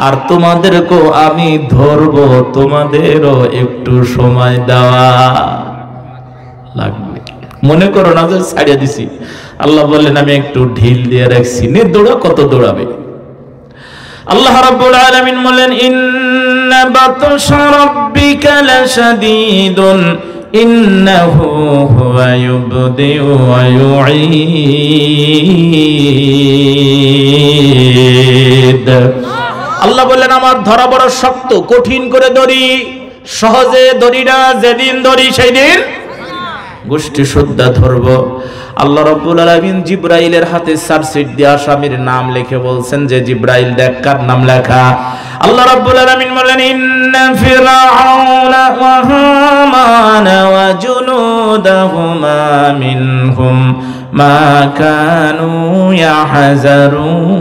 আর তোমাদেরকেও আমি ধরবো, তোমাদেরও একটু সময় দেওয়া লাগবে। মনে করো না যে ছাড়িয়ে দিছি। আল্লাহ বললেন আমি একটু ঢিল দিয়ে রাখছি, নে দৌড়া, কত দৌড়াবে। আল্লাহ রাব্বুল আলামিন বলেন ইন্না বাতশা রাব্বিকা লাশাদীদুন ইন্নাহু হুয়া ইউবদিউ ওয়া ইউঈদ। আল্লাহ বললেন আমার ধরা বড় শক্ত, কঠিন করে ধরি, সহজে ধরি না, যেদিন ধরি সেই দিন গোষ্ঠী শুদ্ধা ধরব। আল্লাহ রাব্বুল আলামিন জিবরাইলের হাতে চার্জশিট দিয়ে আসামির নাম লিখে বলছেন যে জিবরাইল দেখ কার নাম লেখা। আল্লাহ রাব্বুল আলামিন বলেন ইন্না ফিরআউনা ওয়া হামানা ওয়া জুনুদাহুমা মিনহুম মা কানু ইয়াহজারুন।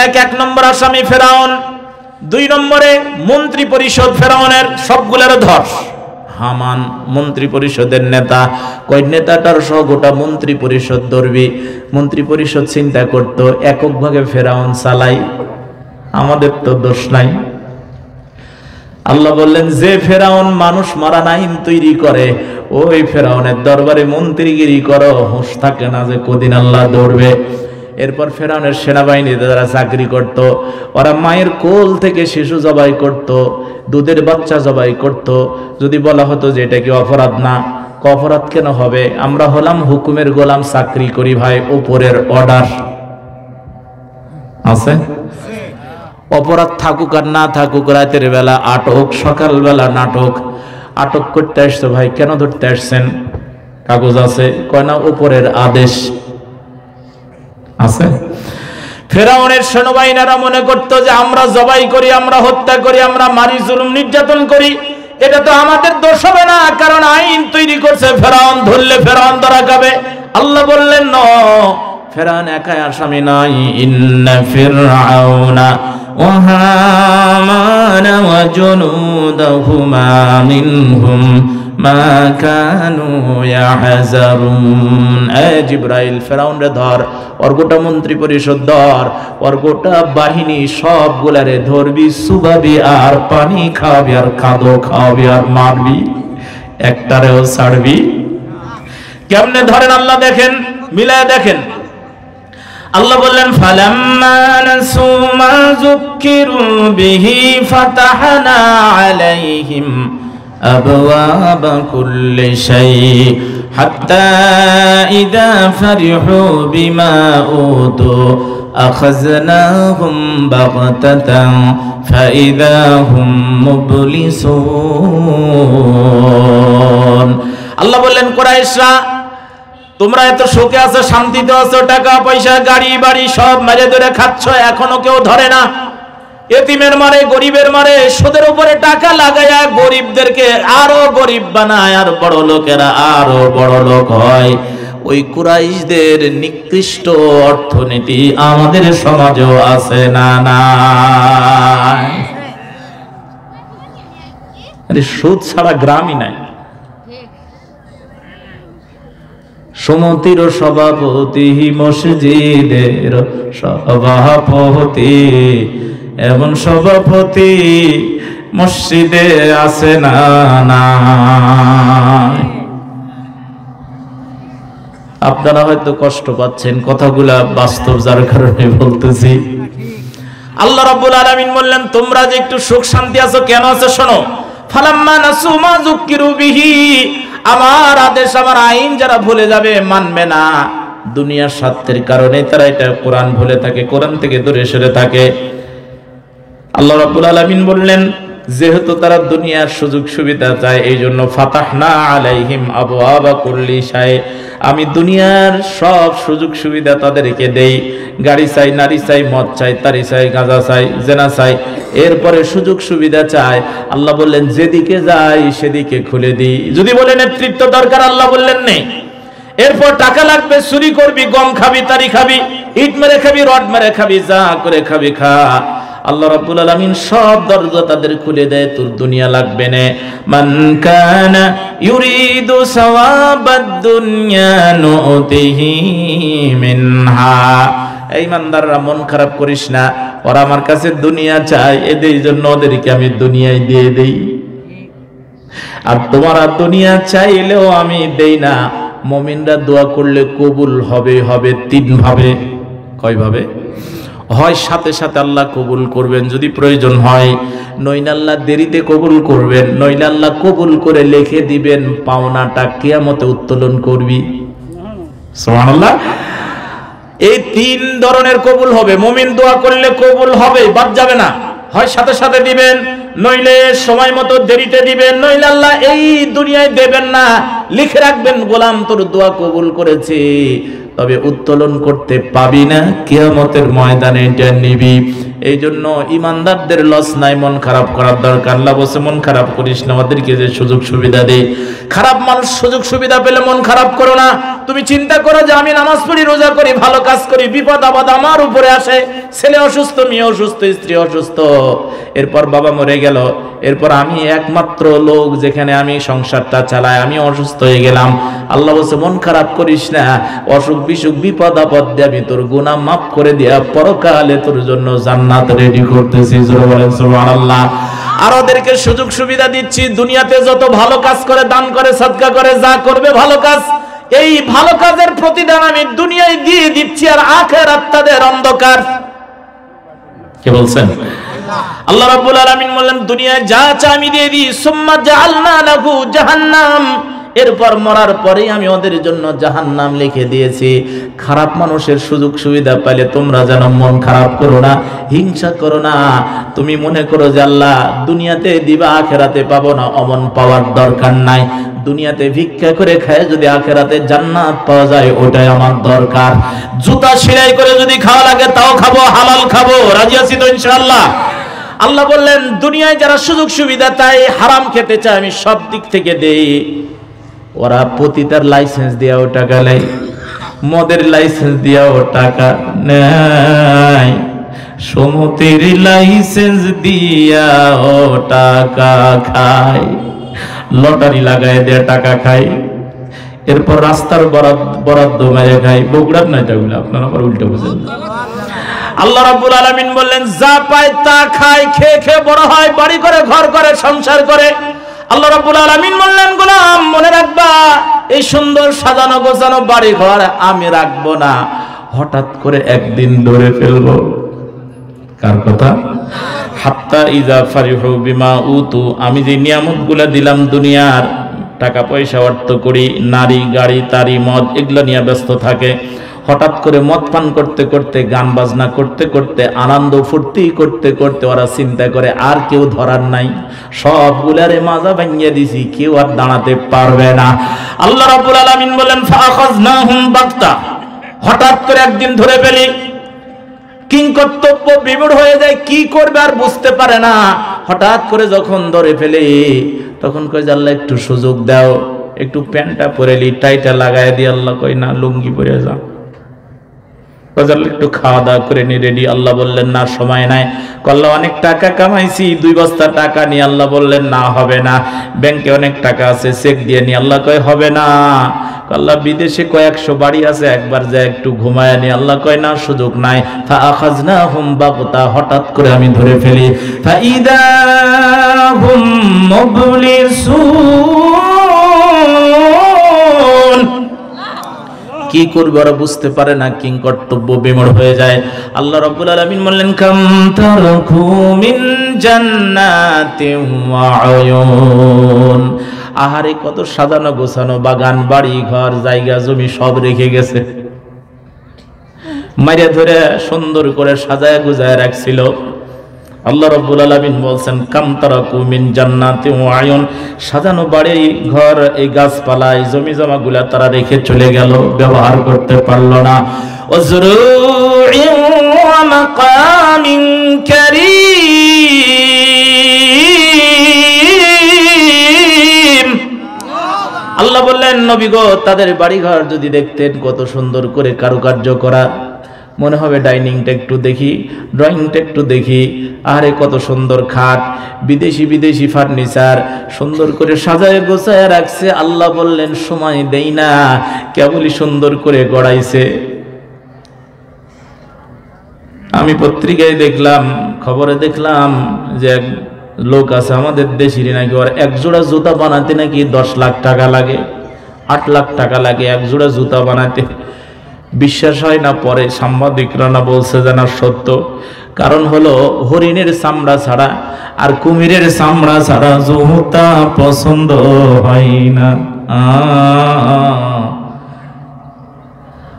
এক নম্বর আসামি ফেরাউন, 2 নম্বরে মন্ত্রী পরিষদ ফেরাউনের সবগুলোর ধর। হামান মন্ত্রী পরিষদের নেতা, কয় নেতাটার সহ গোটা মন্ত্রী পরিষদ ধরবি। মন্ত্রী পরিষদ চিন্তা করতো এককভাবে ফেরাউন চালাই, আমাদের তো দোষ নাই। আল্লাহ বললেন যে ফেরাউন মানুষ মারা আইন তৈরি করে, ওই ফেরাউনের দরবারে মন্ত্রীগিরি করো, হুঁশ থাকে না যে কদিন আল্লাহ ধরবে। এরপর ফেরাউনের সেনাবাহিনীতে যারা চাকরি করত, ওরা মায়ের কোল থেকে শিশু জবাই করত, দুধের বাচ্চা জবাই করত। যদি বলা হতো যে এটা কি অপরাধ না, অপরাধ কেন হবে? আমরা হলাম হুকুমের গোলাম, চাকরি করি ভাই, উপরের অর্ডার আছে। অপরাধ থাকুক আর না থাকুক, রাতের বেলা আটক, সকাল বেলা নাটক। আটক করতে আসছো ভাই, কেন ধরতে আসছেন? কাগজ আছে? কয় না উপরের আদেশ আছে। ফেরাউনের সেনাবাহিনীরা মনে করতো যে আমরা জবাই করি, আমরা হত্যা করি, আমরা মারি, জুলুম নির্যাতন করি, এটা তো আমাদের দোষ হবে না, কারণ আইন তৈরি করছে ফেরাউন, ধরলে ফেরাউন ধরা খাবে। আল্লাহ বললেন ন, ফেরাউন একাই আসামি নয়। ইন্না ফিরআউনা ওয়া হামানা ওয়া জুনুদাহুমা মিনহুম মা কানু ইয়াহজারুন। এ জিবরাইল, ফেরাউনরে ধর, ওর গোটা মন্ত্রী পরিষদ ধর, ওর গোটা বাহিনী সবগুলারে ধরবি, সুবাবি আর পানি খাওয়াবি আর খাদো খাওয়াবি আর মারবি, একটারেও ছাড়বি। কেমনে ধরেন আল্লাহ দেখেন, মিলায় দেখেন। আল্লাহ বললেন ফালাম্মা নাসু মা যুক্কিরু বিহি ফাতাহনা আলাইহিম أبواب كل شيء حتى إذا فرحوا بما أوتوا أخذناهم بغتة فإذا هم مبلسون। আল্লাহ বললেন কুরাইশরা, তোমরা এত সুখে আছো, শান্তিতে আছো, টাকা পয়সা গাড়ি বাড়ি সব মেরে ধরে খাচ্ছ, এখনো কেউ ধরে না। এতিমের মারে, গরিবের মারে, সুদের উপরে টাকা লাগায়া গরিবদেরকে আরো গরিব বানায়, আর বড় লোকেরা আরো বড় লোক হয়। ওই কুরাইশদের নিকৃষ্ট অর্থনীতি আমাদের সমাজেও আছে না? না, আরে সুদ ছাড়া গ্রামই নাই। সমিতির সভাপতি, মসজিদের সভাপতি, এমন সভাপতি মসজিদে আছে না? না, আপনারা হয়তো কষ্ট পাচ্ছেন, কথাগুলা বাস্তব, যার কারণে বলতেছি। আল্লাহ রাব্বুল আলামিন বললেন তোমরা যে একটু সুখ শান্তি আছো, কেন আছো শোনো। ফালাম্মা নাসু মা যুক্কিরু বিহি, আমার আদেশ, আমার আইন যারা ভুলে যাবে, মানবে না, দুনিয়ার স্বার্থের কারণে তারা এটা কোরআন ভুলে থাকে, কোরআন থেকে দূরে সরে থাকে। আল্লাহ রাব্বুল আলামিন বললেন যেহেতু তারা দুনিয়ার সুযোগ সুবিধা চায়, এই জন্য ফাতাহনা আলাইহিম আবওয়াবা কুল্লি শাই, আমি দুনিয়ার সব সুযোগ সুবিধা তাদেরকে দেই। গাড়ি চাই, নারী চাই, মদ চাই, তারি চাই, গাঁজা চাই, জেনা চাই, এরপরে সুযোগ সুবিধা চাই। আল্লাহ বললেন যেদিকে যাই সেদিকে খুলে দিই। যদি বলে নেতৃত্ব দরকার, আল্লাহ বললেন নেই। এরপর টাকা লাগবে, চুরি করবি, গম খাবি, তারি খাবি, ইট মেরে খাবি, রড মেরে খাবি, যা করে খাবি খা। আল্লাহ রাব্বুল আলামিন সব দরজা তাদের খুলে দেয়, তোর দুনিয়া লাগবে না। মান কানা ইউরিদু সাওয়াবাদ দুনিয়া নুতিহি মিনহা। এই ইমানদাররা মন খারাপ করিস না, ওরা আমার কাছে দুনিয়া চায়, এদের জন্য ওদেরকে আমি দুনিয়ায় দিয়ে দেই। আর তোমারা দুনিয়া চাইলেও আমি দেই না। মুমিনরা দোয়া করলে কবুল হবে, হবে 3 ভাবে। কয় ভাবে? হয় সাথে সাথে আল্লাহ কবুল করবেন যদি প্রয়োজন হয়, নইলে আল্লাহ দেরিতে কবুল করবেন, নইলে আল্লাহ কবুল করে লিখে দিবেন, পাওনাটা কিয়ামতে উত্তোলন করবি। সুবহানাল্লাহ। এই 3 ধরনের কবুল হবে। মুমিন দোয়া করলে কবুল হবে, বাদ যাবে না। হয় সাথে সাথে দিবেন, নইলে সময় মতো দেরিতে দিবেন, নইলে আল্লাহ এই দুনিয়ায় দেবেন না, লিখে রাখবেন গোলাম তোর দোয়া কবুল করেছি, তবে উত্তোলন করতে পাবি না, কিয়ামতের ময়দানে এটা নিবি। এই জন্য ইমানদারদের লস নাই, মন খারাপ করার দরকার। আল্লাহ বলছে মন খারাপ করিস না, আমাদেরকে যে সুযোগ সুবিধা দেয়। খারাপ মানুষ সুযোগ সুবিধা পেলে মন খারাপ করো না। তুমি চিন্তা করো যে আমি নামাজ পড়ি, রোজা করি, ভালো কাজ করি, বিপদ আপদ আমার উপরে আসে, ছেলে অসুস্থ, মেয়ে অসুস্থ, স্ত্রী অসুস্থ, এরপর বাবা মরে গেল, এরপর আমি একমাত্র লোক যেখানে আমি সংসারটা চালাই, আমি অসুস্থ হয়ে গেলাম। আল্লাহ বলছে মন খারাপ করিস না, অসুখ বিসুখ বিপদ আপদ দিয়ে আমি তোর গুনাহ মাফ করে দিয়া পরকালে তোর জন্য জান্নাত রেডি করতেছি। জোরে বলেন সুবহানাল্লাহ। আর ওদেরকে সুযোগ সুবিধা দিচ্ছি, দুনিয়াতে যত ভালো কাজ করে, দান করে, সাদকা করে, যা করবে ভালো কাজ, এই ভালো কাজের প্রতিদান আমি দুনিয়ায় দিয়ে দিচ্ছি, আর আখিরাত তাদের অন্ধকার। কে বলছেন? আল্লাহ রাব্বুল আলামিন বললেন দুনিয়ায় যা চা আমি দিয়ে দিই, সুম্মা জাআলনা লাহু জাহান্নাম, এরপর মরার পরেই আমি ওদের জন্য জাহান্নাম লিখে দিয়েছি। খারাপ মানুষের সুযোগ সুবিধা পাইলে তোমরা যেন মন খারাপ করো না, হিংসা করো না। তুমি মনে করো যে আল্লাহ দুনিয়াতে দিবা, আখেরাতে পাবো না, অমন পাওয়ার দরকার নাই। দুনিয়াতে ভিক্ষা করে খায় যদি আখেরাতে জান্নাত পাওয়া যায়, ওটাই আমার দরকার। জুতা সেলাই করে যদি খাওয়া লাগে তাও খাবো, হালাল খাবো, রাজি আছি তো ইনশাআল্লাহ। আল্লাহ বললেন দুনিয়ায় যারা সুযোগ সুবিধা তাই হারাম খেতে চায়, আমি সব দিক থেকে দেই। ওরা পতিতার লাইসেন্স দিয়াও টাকা নেয়, মদের লাইসেন্স দিয়াও টাকা নেয়, সমতির লাইসেন্স দিয়াও টাকা খায়, লটারি লাগায় দিয়ে টাকা খায়, এরপর রাস্তার বরাদ্দ মেরে খায়। বগুড়ার না এটা, আপনারা আবার উল্টো বুঝেন। আল্লাহ রাব্বুল আলামিন বললেন যা পায় তা খায়, খেয়ে খেয়ে বড় হয়, বাড়ি করে, ঘর করে, সংসার করে। আল্লাহ রাব্বুল আলামিন বললেন গোলাম মনে রাখবা, এই সুন্দর সাজানো গোছানো বাড়ি ঘর আমি রাখবো না, হঠাৎ করে একদিন ধরে ফেলবো। কার কথা? হাত্তা ইজা ফারিহু বিমা উতু, আমি যে নিয়ামতগুলো দিলাম দুনিয়ার, টাকা পয়সা, অর্থ করি, নারী, গাড়ি, তারি, মদ, এগুলো নিয়ে ব্যস্ত থাকে। হঠাৎ করে মদ পান করতে করতে, গান বাজনা করতে করতে, আনন্দ ফুর্তি করতে করতে ওরা চিন্তা করে আর কেউ ধরার নাই, সবগুলারে মাজা ভাঙিয়ে দিছি, কেউ আর দাঁড়াতে পারবে না। আল্লাহ রাব্বুল আলামিন বলেন ফাআখাযনাহুম বাগতা, হঠাৎ করে একদিন ধরে ফেলি। কিংকর্তব্য বিমূঢ় হয়ে যায়, কি করবে আর বুঝতে পারে না। হঠাৎ করে যখন ধরে ফেলে তখন কই যে আল্লাহ একটু সুযোগ দাও, একটু প্যান্টটা পরে লি, টাইটা লাগায় দি। আল্লাহ কই না, লুঙ্গি পরে যা, একটু খাওয়া দাওয়া করে নি, রেডি। আল্লাহ বললেন না, সময় নাই। আল্লাহ অনেক টাকা কামাইছি, 2 বস্তা টাকা নিয়ে। আল্লাহ বললেন না, হবে না। ব্যাংকে অনেক টাকা আছে, চেক দিয়ে নি। আল্লাহ কয় হবে না। আল্লাহ বিদেশে কয়েকশো বাড়ি আছে, একবার যা একটু ঘুমায় নি। আল্লাহ কয় না, সুযোগ নাই। ফাআখাযনাহুম বাগতা, হঠাৎ করে আমি ধরে ফেলি। ফাইদা হুম মুবলিসুন, কি করবে ওরা বুঝতে পারে না, কিং কর্তব্য বিমূঢ় হয়ে যায়। আল্লাহ রাব্বুল আলামিন বললেন কাম তারাকু মিন জান্নাতিন ওয়া উয়ুন, আহারে কত সাজানো গোছানো বাগান, বাড়ি ঘর, জায়গা জমি সব রেখে গেছে, মাইরে ধরে সুন্দর করে সাজায় গুজায় রাখছিল। আল্লাহ রাব্বুল আলামিন বলছেন কাম তারাকু মিন জান্নাতিন ওয়া উয়ুন, সাজানো বাড়ি ঘর, এই গাছপালা, এই জমি জমাগুলা তারা রেখে চলে গেল, ব্যবহার করতে পারলো না। ওয়াজরুইন ওয়া মাকামিন কারীম, আল্লাহ বললেন নবী গো, তাদের বাড়িঘর যদি দেখতেন কত সুন্দর করে কারুকার্য করা, মনে হবে ডাইনিংটা একটু দেখি, ড্রয়িংটা একটু দেখি, আরে কত সুন্দর খাট, বিদেশি বিদেশি ফার্নিচার সুন্দর করে সাজায় গোছায় রাখছে। আল্লাহ বললেন সময় দেই না, কেবলই সুন্দর করে গড়াইছে। আমি পত্রিকায় দেখলাম, খবরে দেখলাম যে এক লোক আছে আমাদের দেশেরই, নাকি ওর এক জোড়া জুতা বানাতে নাকি 10 লাখ টাকা লাগে, 8 লাখ টাকা লাগে এক জোড়া জুতা বানাতে। বিশ্বাস হয় না, পরে সাংবাদিকরা না বলছে জানা সত্য। কারণ হলো হরিণের চামড়া ছাড়া আর কুমিরের চামড়া ছাড়া জুতা পছন্দ হয় না।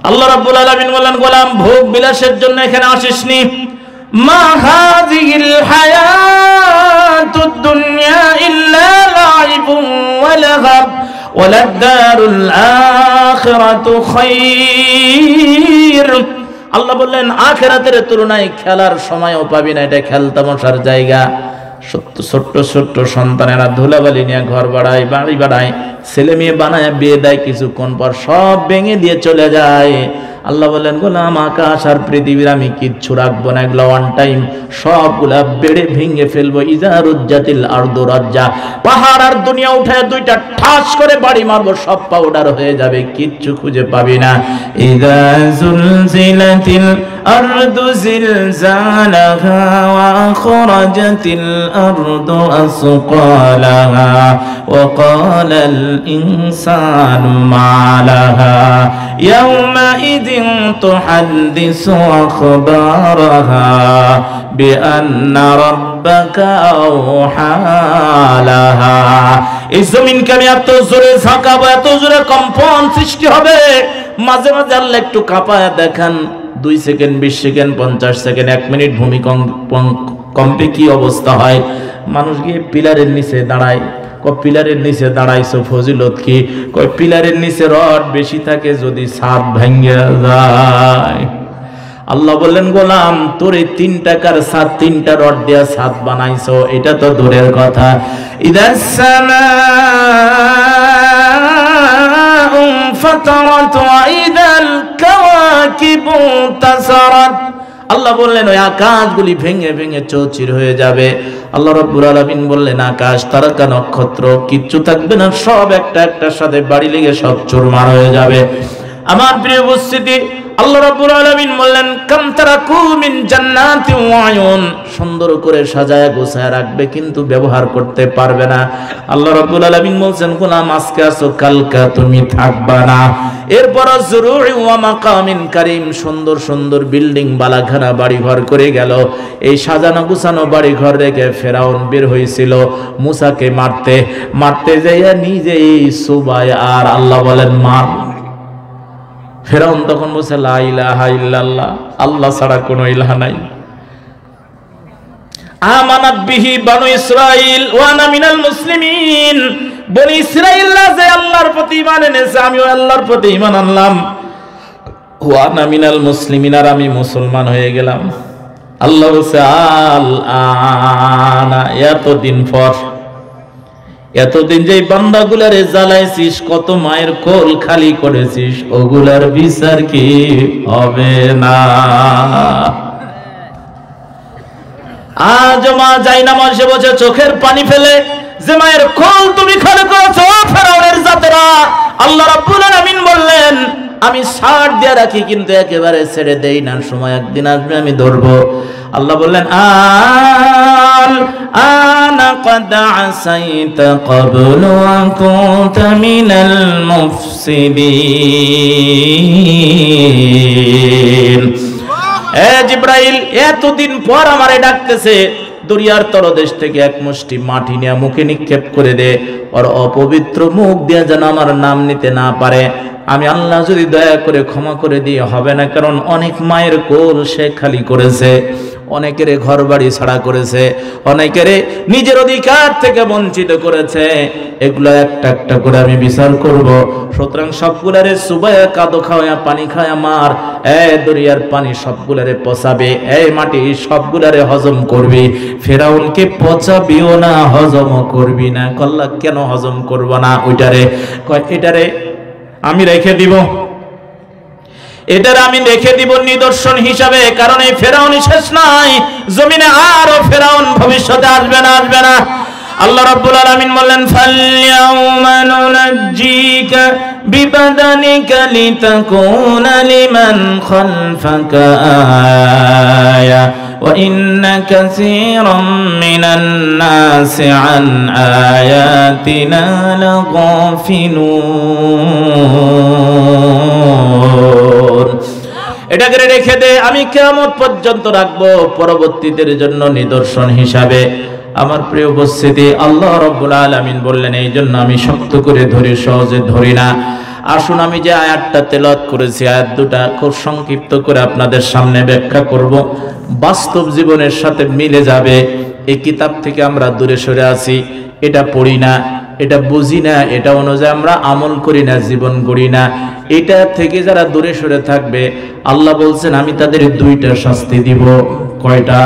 আল্লাহ রাব্বুল আলামিন বলেন গোলাম, ভোগ বিলাসের জন্য এখানে আসিসনি। মা হাযিহিল হায়াতুদ দুনিয়া ইল্লা লাইবুন ওয়া লাহব ওয়ালাদ-দারুল আখিরাতু খায়র আল্লাহ বললেন আখিরাতের তুলনায় খেলার সময়ও পাবি না, এটা খেলতামশার জায়গা। ছোট্ট ছোট্ট সন্তানেরা ধুলাবালি নিয়ে ঘর বাড়ায়, বাড়ি বাড়ায়, ছেলে মেয়ে বানায়, বিয়ে দেয়, কিছুক্ষণ পর সব ভেঙে দিয়ে চলে যায়। আল্লাহ বললেন গোলাম আকাশ আর পৃথিবীর আমি কিচ্ছু রাখবো না, এগুলো ওয়ান টাইম সবগুলা বেড়ে ভেঙে ফেলবো। ইজা রুজ্জাতিল আরদু রাজ্জা, পাহাড় আর দুনিয়া উঠায় দুইটা ঠাস করে বাড়ি মারবো, সব পাউডার হয়ে যাবে, কিচ্ছু খুঁজে পাবি না। ইজা জুলজিলাতিল আরদু জিলজালাহা ওয়া আখরাজাতিল আরদু আসকালাহা ওয়া ক্বালাল ইনসানু মা লাহা ইয়াওমাইযিন তুহাদ্দিসু আখবারাহা বিআন্না রাব্বাকা আওহা লাহা। এই জমিনকে আমি এত জোরে ঝাঁকাবো, এত জোরে কম্পন সৃষ্টি হবে, মাঝে মাঝে আল্লাহ একটু কাঁপায় দেখান, 2 সেকেন্ড, 20 সেকেন্ড, 50 সেকেন্ড, 1 মিনিট ভূমিকম্পে কি অবস্থা হয়। মানুষ গিয়ে পিলারের নিচে দাঁড়ায়, পিলারের নিচে দাঁড়াইছো ফজিলত কি? পিলারের নিচে রড বেশি থাকে, যদি ছাদ ভেঙে যায়। আল্লাহ বললেন গোলাম তোর এই 3 টাকার ছাদ, 3টা রড দিয়া ছাদ বানাইছো, এটা তো দূরের কথা। ইদাস সামাউ ফাতারাত ওয়া ইদাল কাওয়াকিবু তাসারাত। আল্লাহ বললেন ওই আকাশগুলি ভেঙে ভেঙে চৌচির হয়ে যাবে। আল্লাহ রাব্বুল আলামিন বললেন আকাশ, তারকা, নক্ষত্র কিচ্ছু থাকবে না, সব একটা একটার সাথে বাড়ি লেগে সব চুরমার হয়ে যাবে। আমার প্রিয় উপস্থিতি, আল্লাহ রাব্বুল আলামিন বললেন কাম তারাকু মিন জান্নাতি ওয়া আয়ুন, সুন্দর করে সাজায় গোছায় রাখবে কিন্তু ব্যবহার করতে পারবে না। আল্লাহ রাব্বুল আলামিন বলছেন গোলাম আজকে আসো, কালকা তুমি থাকবা না। এরপর জুরুই ওয়া মাকামিন কারীম, সুন্দর সুন্দর বিল্ডিং বালাখানা বাড়ি ঘর করে গেল। এই সাজানো গুছানো বাড়ি ঘর রেখে ফেরাউন বের হয়েছিল মুসাকে মারতে, মারতে যাইয়া নিজেই সুবায়, আর আল্লাহ বলেন মার। ফেরাউন তখন বলছে লা ইলাহা ইল্লাল্লাহ, আল্লাহ ছাড়া কোনো ইলাহ নাই। আমানাত বিহি বানু ইসরাইল ওয়া আনা মিনাল মুসলিমিন, বনি ইসরাইলরা যে আল্লাহর প্রতি ঈমান এনেছে, আমিও আল্লাহর প্রতি ঈমান আনলাম। ওয়া আনা মিনাল মুসলিমিন, আর আমি মুসলমান হয়ে গেলাম। আল্লাহ বলছে আল আনা, এতদিন পর, এতদিন যে বান্দাগুলারে জ্বালাইছিস, কত মায়ের কোল খালি করেছিস, ওগুলার বিচার কি হবে না? আজ মা যাই নামাজে বসে চোখের পানি ফেলে, যে মায়ের কোল তুমি খালি করেছো ফেরাউনের জাতেরা। আল্লাহ রাব্বুল আলামিন বললেন আমি ছাড় দিয়ে রাখি কিন্তু একেবারে ছেড়ে দেই না, সময় একদিন আসবে আমি ধরবো। আল্লাহ বললেন আল আনা ক্বাদ আসাইতা ক্বাবলু ওয়া কুনতা মিনাল মুফসিদিন। এ জিবরাইল, এতদিন পর আমারে ডাকতেছে, দরিয়ার তলদেশ থেকে এক মুষ্টি মাটি নিয়ে মুখে নিক্ষেপ করে দে, ওর অপবিত্র মুখ দিয়ে যেন আমার নাম নিতে না পারে। আমি আল্লাহ যদি দয়া করে ক্ষমা করে দিয়ে হবে না, কারণ অনেক মায়ের কোল সে খালি করেছে, অনেকের ঘর বাড়ি ছাড়া করেছে, অনেকের নিজের অধিকার থেকে বঞ্চিত করেছে। এগুলো একটা একটা করে আমি বিচার করব। সুতরাং সবগুলারে সুবায়া কাদো খাওয়া পানি খাওয়া মার, দরিয়ার পানি সবগুলারে পচাবে, মাটি সবগুলারে হজম করবি। ফেরাউনকে পচাবিও না, হজমও করবি না। কল্লা কেন হজম করব না? ওইটারে কয় এটারে আমি রেখে দিব, এটার আমি রেখে দিব নিদর্শন হিসাবে, কারণ এই ফেরাউনই শেষ নাই, জমিনে আরো ফেরাউন ভবিষ্যতে আসবে না, আসবে না। আল্লাহ রাব্বুল আলামিন বললেন ফালইয়াউমা নুনাজ্জিকা বিবাদানিকা লিতাকুনা লিমান খালফাকা আয়া ওয়া ইন্না কাসীরাম মিনান নাসি আন আয়াতিনা লাগাফিলুন। এটাকে রেখে দে, আমি কিয়ামত পর্যন্ত রাখবো পরবর্তীদের জন্য নিদর্শন হিসাবে। আমার প্রিয় উপস্থিতি, আল্লাহ রাব্বুল আলামিন বললেন এই জন্য আমি শক্ত করে ধরি, সহজে ধরি না। আসুন আমি যে আয়াতটা তেলাওয়াত করেছি, আয়াত দুটা খুব সংক্ষিপ্ত করে আপনাদের সামনে ব্যাখ্যা করব, বাস্তব জীবনের সাথে মিলে যাবে। এই কিতাব থেকে আমরা দূরে সরে আছি, এটা পড়ি না, এটা বুঝি না, এটা অনুযায়ী আমরা আমল করি না, জীবন গড়ি না, এটা থেকে যারা দূরে সরে থাকবে আল্লাহ বলছেন আমি তাদের দুইটা শাস্তি দিব। কয়টা?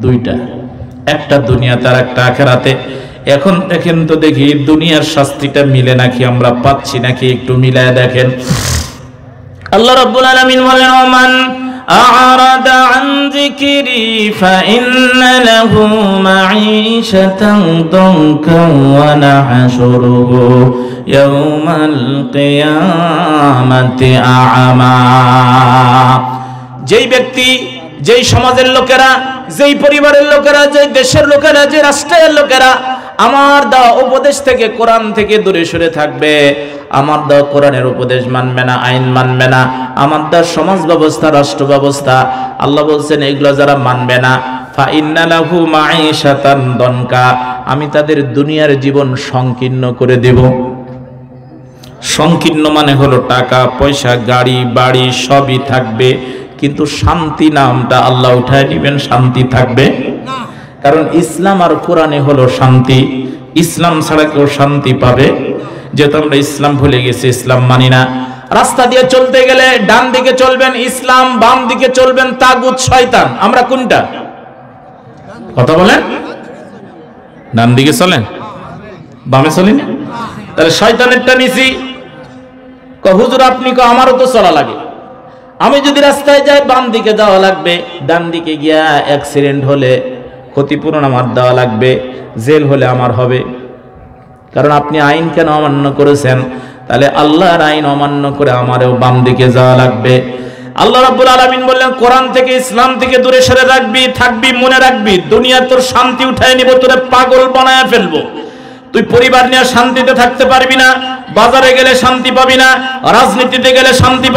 দুইটা। একটা দুনিয়াতে আর একটা আখিরাতে। এখন দেখেন তো দেখি দুনিয়ার শাস্তিটা মিলে নাকি, আমরা পাচ্ছি নাকি, একটু মিলায় দেখেন। আল্লাহ রাব্বুল আলামিন বলেন ওমান আ'রাদা আন যিকরি ফাইন্না লাহু মাঈশাতান দানকা ওয়া নাহশুরুহু ইয়াওমাল কিয়ামাতি আ'মা। যেই ব্যক্তি, যেই সমাজের লোকেরা, যেই পরিবারের লোকেরা, যেই দেশের লোকেরা, যে রাষ্ট্রের লোকেরা আমার দেওয়া উপদেশ থেকে, কোরআন থেকে দূরে সরে থাকবে, আমার দেওয়া কোরআনের উপদেশ মানবে না, আইন মানবে না, আমার দেওয়া সমাজ ব্যবস্থা, রাষ্ট্র ব্যবস্থা, আল্লাহ বলছেন এগুলো যারা মানবে না, ফাইন্না লাহু মাঈশাতান দানকা, আমি তাদের দুনিয়ার জীবন সংকীর্ণ করে দেব। সংকীর্ণ মানে হলো টাকা পয়সা, গাড়ি বাড়ি সবই থাকবে, কিন্তু শান্তি নামটা আল্লাহ উঠায় দিবেন, শান্তি থাকবে না। কারণ ইসলাম আর কোরআনে হলো শান্তি। ইসলাম ছাড়া কেউ শান্তি পাবে? যেহেতু আমরা ইসলাম ভুলে গেছি, ইসলাম মানি না। রাস্তা দিয়ে চলতে গেলে ডান দিকে চলবেন ইসলাম, বাম দিকে চলবেন তাগুত শয়তান। আমরা কোনটা? কথা বলেন। ডান দিকে চলেন, বামে চলি না? তাহলে শয়তানেরটা নিছি। হুজুর আপনি আমারও তো চলা লাগে, আমি যদি রাস্তায় যাই বাম দিকে যাওয়া লাগবে, ডান দিকে গিয়া অ্যাক্সিডেন্ট হলে ক্ষতিপূরণ আমার দেওয়া লাগবে, জেল হলে আমার হবে। কারণ আপনি আইন কেন অমান্য করেছেন? তাহলে আল্লাহর আইন অমান্য করে আমারও বাম দিকে যাওয়া লাগবে। আল্লাহ রাব্বুল আলামিন বললেন কোরআন থেকে, ইসলাম থেকে দূরে সরে রাখবি, থাকবি, মনে রাখবি দুনিয়া তোর শান্তি উঠায় নিব, তোরে পাগল বানায় ফেলবো। তুই পরিবার নিয়ে শান্তিতে থাকতে পারবি না, বাজারে গেলে শান্তি পাবি না, রাজনীতিতে গেলে শান্তি